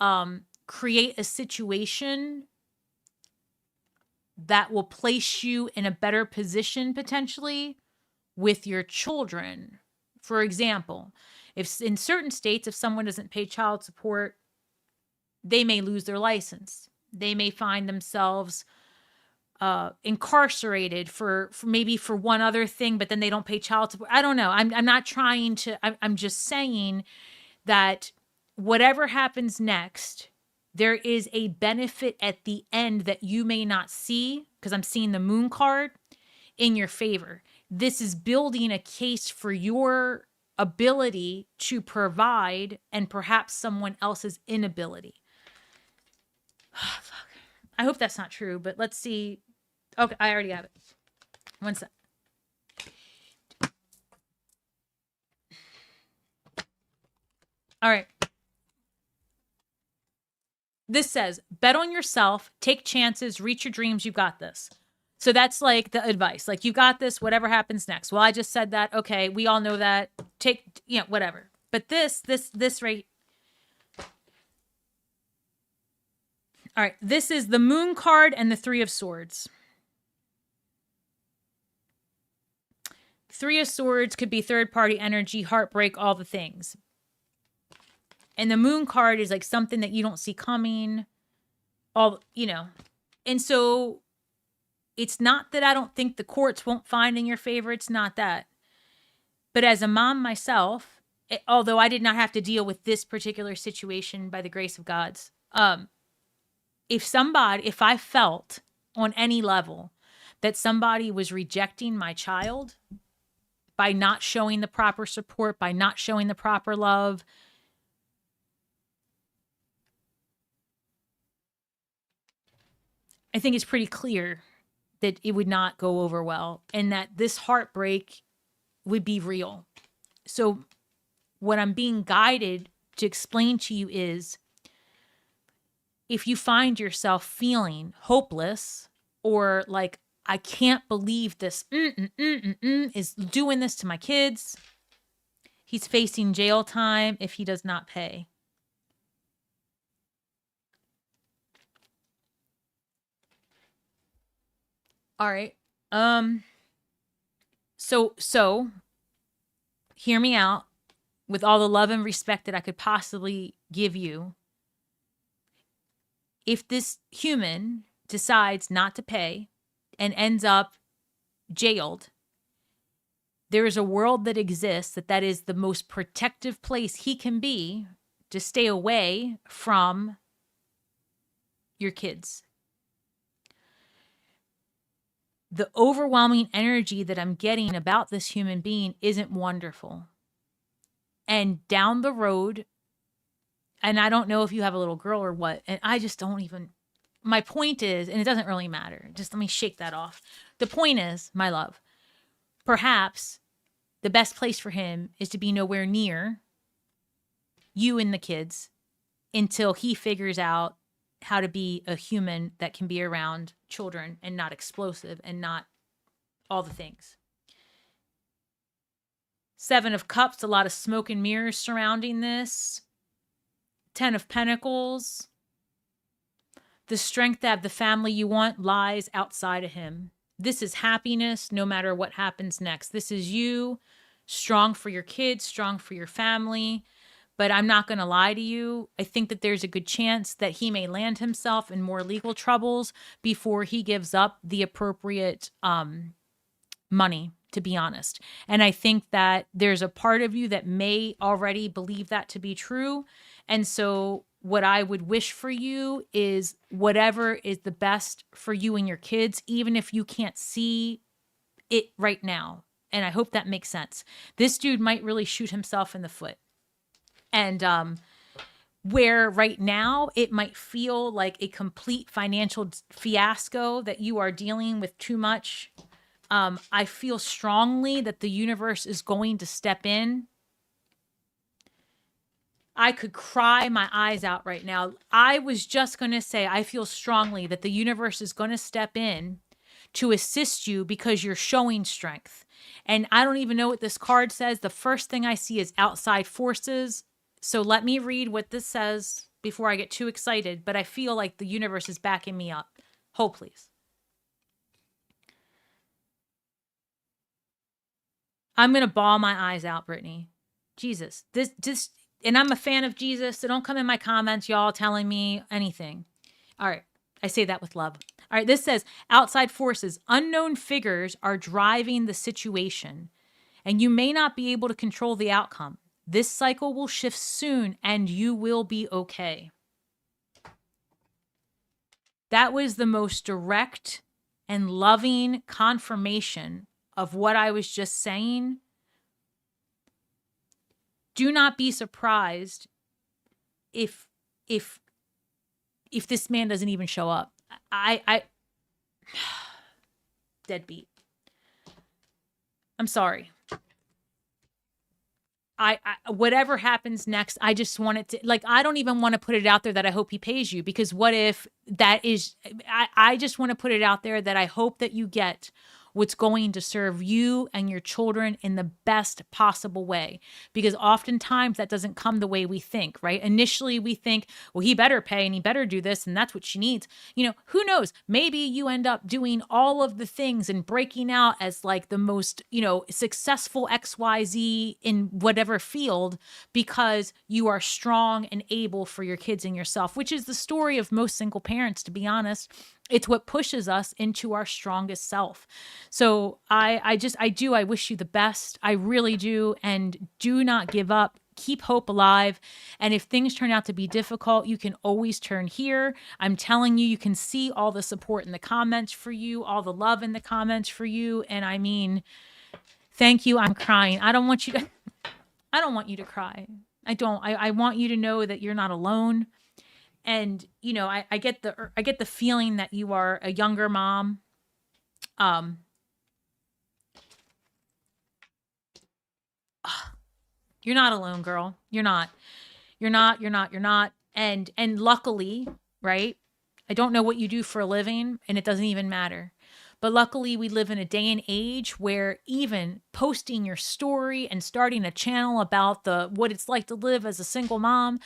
create a situation that will place you in a better position potentially with your children. For example, if in certain states, if someone doesn't pay child support, they may lose their license. They may find themselves incarcerated for maybe for one other thing, but then they don't pay child support. I don't know. I'm not trying to, I'm just saying that whatever happens next, there is a benefit at the end that you may not see, because I'm seeing the moon card in your favor. This is building a case for your ability to provide and perhaps someone else's inability. Oh, fuck. I hope that's not true, but let's see. Okay, I already have it. 1 sec. All right. This says, bet on yourself, take chances, reach your dreams. You got this. So that's like the advice. Like, you got this, whatever happens next. Well, I just said that. Okay, we all know that. Take, you know, whatever. But this right. All right. This is the Moon card and the Three of Swords. Three of Swords could be third-party energy, heartbreak, all the things. And the Moon card is like something that you don't see coming, all, you know. And so it's not that I don't think the courts won't find in your favor. It's not that. But as a mom myself, although I did not have to deal with this particular situation by the grace of God's, if I felt on any level that somebody was rejecting my child by not showing the proper support, by not showing the proper love, I think it's pretty clear that it would not go over well and that this heartbreak would be real. So what I'm being guided to explain to you is, if you find yourself feeling hopeless or like, I can't believe this is doing this to my kids, he's facing jail time if he does not pay. All right. So hear me out with all the love and respect that I could possibly give you. If this human decides not to pay and ends up jailed, there is a world that exists that is the most protective place he can be to stay away from your kids. The overwhelming energy that I'm getting about this human being isn't wonderful. And down the road, and I don't know if you have a little girl or what, and I just don't even, my point is, and it doesn't really matter, just let me shake that off. The point is, my love, perhaps the best place for him is to be nowhere near you and the kids until he figures out how to be a human that can be around children and not explosive and not all the things. Seven of Cups, a lot of smoke and mirrors surrounding this. 10 of Pentacles. The strength to have the family you want lies outside of him. This is happiness no matter what happens next. This is you, strong for your kids, strong for your family. But I'm not going to lie to you. I think that there's a good chance that he may land himself in more legal troubles before he gives up the appropriate money, to be honest. And I think that there's a part of you that may already believe that to be true. And so what I would wish for you is whatever is the best for you and your kids, even if you can't see it right now. And I hope that makes sense. This dude might really shoot himself in the foot. And where right now it might feel like a complete financial fiasco that you are dealing with too much, I feel strongly that the universe is going to step in. I could cry my eyes out right now. I was just going to say, I feel strongly that the universe is going to step in to assist you because you're showing strength. And I don't even know what this card says. The first thing I see is outside forces. So let me read what this says before I get too excited. But I feel like the universe is backing me up. Hold, please. I'm going to bawl my eyes out, Brittany. Jesus. And I'm a fan of Jesus, so don't come in my comments, y'all, telling me anything. All right. I say that with love. All right. This says, outside forces, unknown figures are driving the situation, and you may not be able to control the outcome. This cycle will shift soon, and you will be okay. That was the most direct and loving confirmation of what I was just saying. Do not be surprised if this man doesn't even show up. I deadbeat. I'm sorry. I whatever happens next, I just want it to, like, I don't even want to put it out there that I hope he pays you, because what if that is, I just want to put it out there that I hope that you get what's going to serve you and your children in the best possible way. Because oftentimes that doesn't come the way we think, right? Initially we think, well, he better pay and he better do this and that's what she needs. You know, who knows? Maybe you end up doing all of the things and breaking out as like the most, you know, successful XYZ in whatever field because you are strong and able for your kids and yourself, which is the story of most single parents, to be honest. It's what pushes us into our strongest self. So I wish you the best. I really do. And do not give up. Keep hope alive. And if things turn out to be difficult, you can always turn here. I'm telling you, you can see all the support in the comments for you, all the love in the comments for you. And I mean, thank you. I'm crying. I don't want you to cry. I want you to know that you're not alone. And, you know, I get the feeling that you are a younger mom. You're not alone, girl. You're not. And luckily, right? I don't know what you do for a living and it doesn't even matter. But luckily we live in a day and age where even posting your story and starting a channel about what it's like to live as a single mom,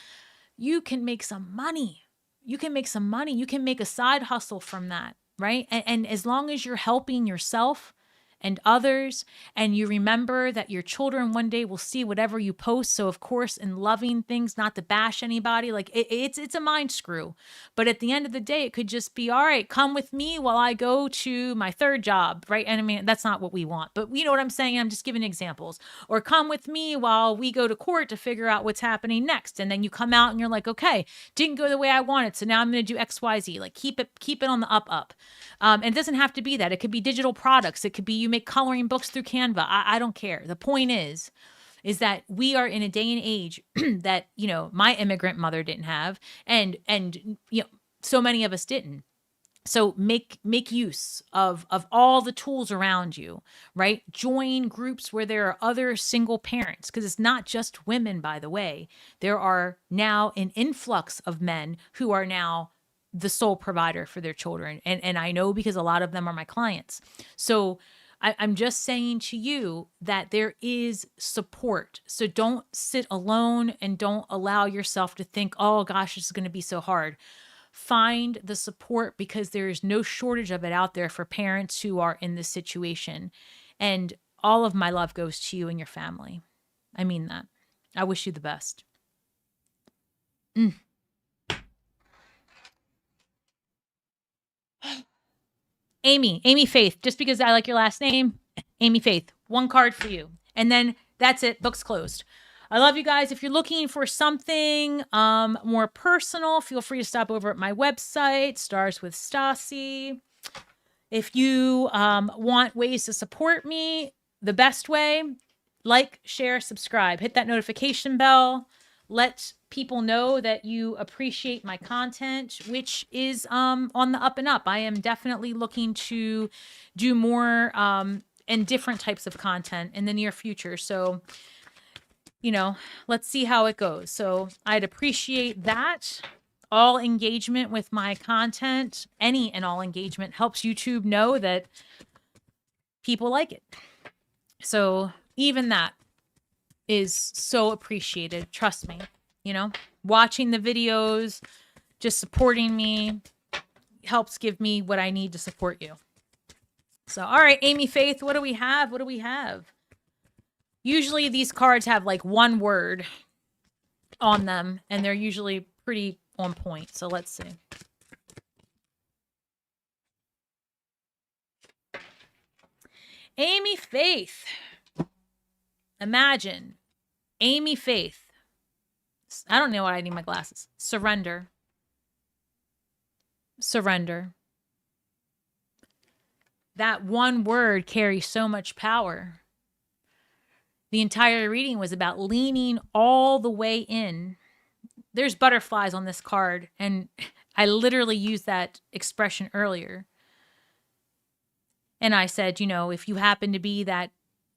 you can make some money. You can make some money. You can make a side hustle from that, right? And as long as you're helping yourself and others, and you remember that your children one day will see whatever you post. So of course, in loving things, not to bash anybody, like it's a mind screw. But at the end of the day, it could just be, all right, come with me while I go to my third job, right? And I mean, that's not what we want, but you know what I'm saying? I'm just giving examples. Or come with me while we go to court to figure out what's happening next. And then you come out and you're like, okay, didn't go the way I wanted. So now I'm going to do X, Y, Z. Like keep it on the up. And it doesn't have to be that. It could be digital products. It could be you make coloring books through Canva. I don't care. The point is that we are in a day and age that, you know, my immigrant mother didn't have, and you know, so many of us didn't. So make use of all the tools around you, right? Join groups where there are other single parents, because it's not just women, by the way. There are now an influx of men who are now the sole provider for their children. And I know because a lot of them are my clients. So I'm just saying to you that there is support. So don't sit alone and don't allow yourself to think, oh gosh, this is going to be so hard. Find the support, because there is no shortage of it out there for parents who are in this situation. And all of my love goes to you and your family. I mean that. I wish you the best. Amy Faith, just because I like your last name, Amy Faith, one card for you. And then that's it. Book's closed. I love you guys. If you're looking for something more personal, feel free to stop over at my website, starswithstasi. If you want ways to support me, the best way, like, share, subscribe, hit that notification bell. Let people know that you appreciate my content, which is on the up and up. I am definitely looking to do more and different types of content in the near future. So, you know, let's see how it goes. So I'd appreciate that. All engagement with my content, any and all engagement, helps YouTube know that people like it. So even that is so appreciated. Trust me, you know, watching the videos, just supporting me helps give me what I need to support you. So, all right, Amy Faith, what do we have? What do we have? Usually these cards have like one word on them, and they're usually pretty on point. So let's see. Amy Faith. Imagine Amy Faith. I don't know why I need my glasses. Surrender. Surrender. That one word carries so much power. The entire reading was about leaning all the way in. There's butterflies on this card, and I literally used that expression earlier. And I said, you know, if you happen to be that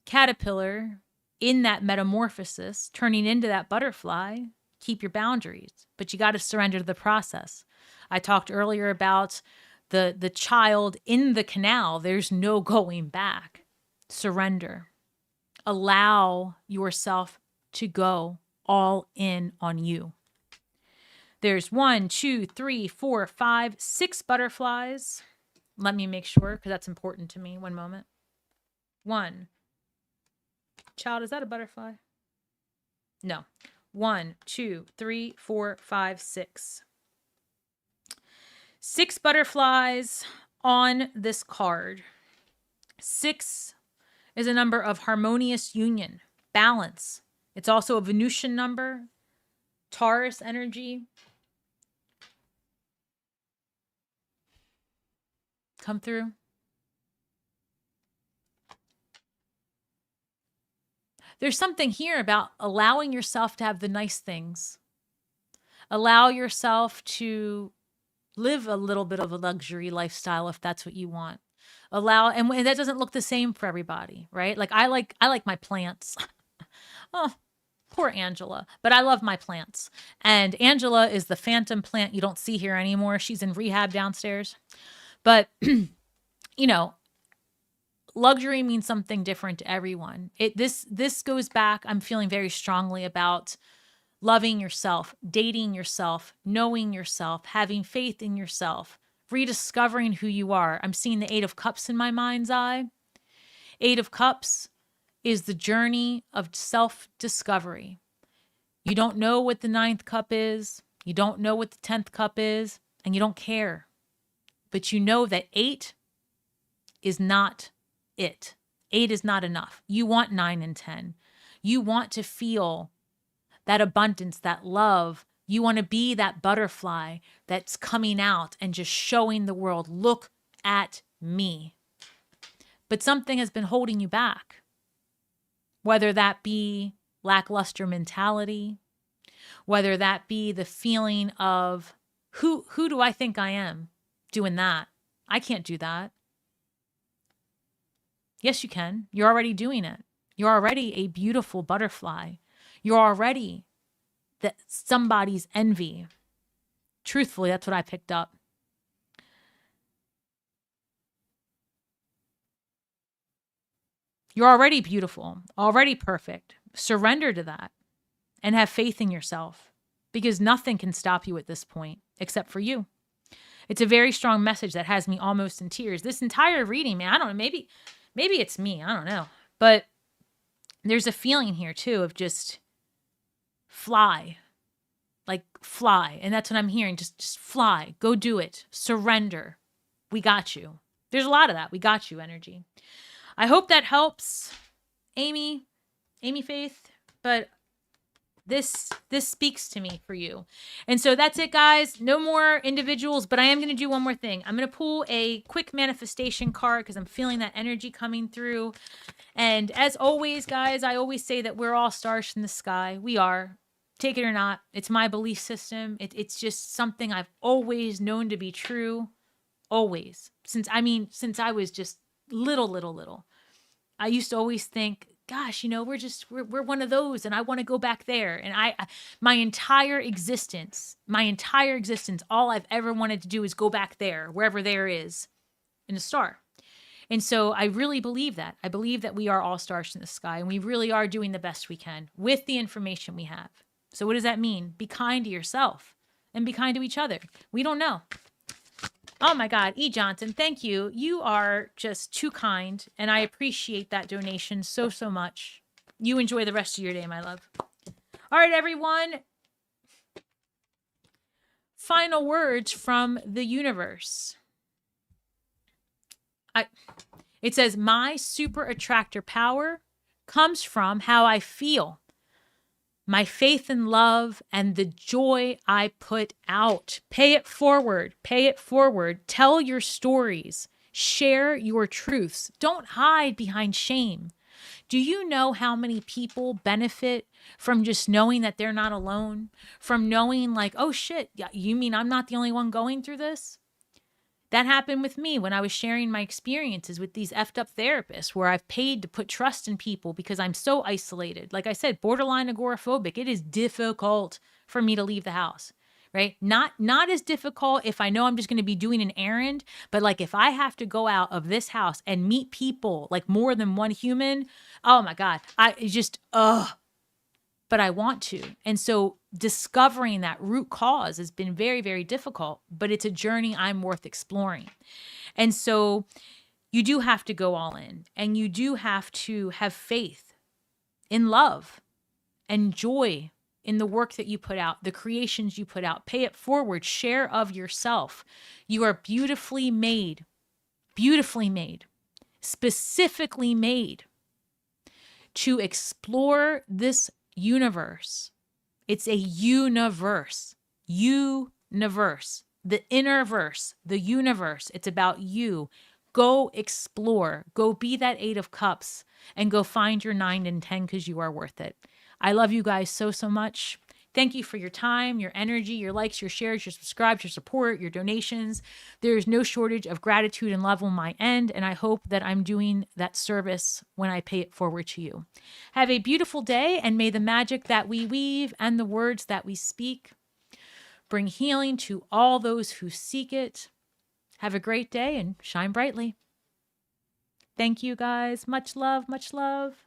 caterpillar in that metamorphosis, turning into that butterfly, keep your boundaries, but you got to surrender to the process. I talked earlier about the child in the canal. There's no going back. Surrender. Allow yourself to go all in on you. There's 1, 2, 3, 4, 5, 6 butterflies. Let me make sure, because that's important to me. One moment. 1. Child, is that a butterfly? No. 1, 2, 3, 4, 5, 6. 6 butterflies on this card. 6 is a number of harmonious union, balance. It's also a Venusian number, Taurus energy. Come through. There's something here about allowing yourself to have the nice things. Allow yourself to live a little bit of a luxury lifestyle if that's what you want. And that doesn't look the same for everybody, right? Like I like my plants. Oh, poor Angela, but I love my plants. And Angela is the phantom plant you don't see here anymore. She's in rehab downstairs. But, you know, luxury means something different to everyone. This goes back, I'm feeling very strongly about loving yourself, dating yourself, knowing yourself, having faith in yourself, rediscovering who you are. I'm seeing the 8 of Cups in my mind's eye. 8 of Cups is the journey of self-discovery. You don't know what the 9th cup is. You don't know what the 10th cup is, and you don't care. But you know that 8 is not it. 8 is not enough. You want 9 and 10. You want to feel that abundance, that love. You want to be that butterfly that's coming out and just showing the world, look at me. But something has been holding you back. Whether that be lackluster mentality, whether that be the feeling of who do I think I am? Doing that. I can't do that. Yes, you can. You're already doing it. You're already a beautiful butterfly. You're already somebody's envy. Truthfully, that's what I picked up. You're already beautiful, already perfect. Surrender to that and have faith in yourself, because nothing can stop you at this point except for you. It's a very strong message that has me almost in tears. This entire reading, man, I don't know, maybe it's me, I don't know. But there's a feeling here too of just fly. Like fly. And that's what I'm hearing. Just fly. Go do it. Surrender. We got you. There's a lot of that. We got you energy. I hope that helps, Amy Faith. But this speaks to me for you. And so that's it, guys. No more individuals, but I am going to do one more thing. I'm going to pull a quick manifestation card because I'm feeling that energy coming through. And as always, guys, I always say that we're all stars in the sky. We are. Take it or not. It's my belief system. It's just something I've always known to be true. Always. Since I was just little. I used to always think, gosh, we're one of those, and I want to go back there. And my entire existence, all I've ever wanted to do is go back there, wherever there is in a star. And so I really believe that. I believe that we are all stars in the sky, and we really are doing the best we can with the information we have. So what does that mean? Be kind to yourself and be kind to each other. We don't know. Oh my God, E. Johnson, thank you. You are just too kind, and I appreciate that donation so much. You enjoy the rest of your day, my love. All right, everyone. Final words from the universe. It says, my super attractor power comes from how I feel, my faith and love, and the joy I put out. Pay it forward. Pay it forward. Tell your stories. Share your truths. Don't hide behind shame. Do you know how many people benefit from just knowing that they're not alone? From knowing like, oh shit, you mean I'm not the only one going through this? That happened with me when I was sharing my experiences with these effed up therapists, where I've paid to put trust in people because I'm so isolated. Like I said, borderline agoraphobic. It is difficult for me to leave the house. right? Not as difficult if I know I'm just going to be doing an errand, but like if I have to go out of this house and meet people, like more than one human, oh my God, but I want to. And so discovering that root cause has been very, very difficult, but it's a journey I'm worth exploring. And so you do have to go all in, and you do have to have faith in love and joy in the work that you put out, the creations you put out. Pay it forward, share of yourself. You are beautifully made, specifically made to explore this universe. It's a universe, the inner verse, the universe. It's about you. Go explore, go be that 8 of cups, and go find your 9 and 10 because you are worth it. I love you guys so, so much. Thank you for your time, your energy, your likes, your shares, your subscribes, your support, your donations. There is no shortage of gratitude and love on my end, and I hope that I'm doing that service when I pay it forward to you. Have a beautiful day, and may the magic that we weave and the words that we speak bring healing to all those who seek it. Have a great day and shine brightly. Thank you guys. Much love, much love.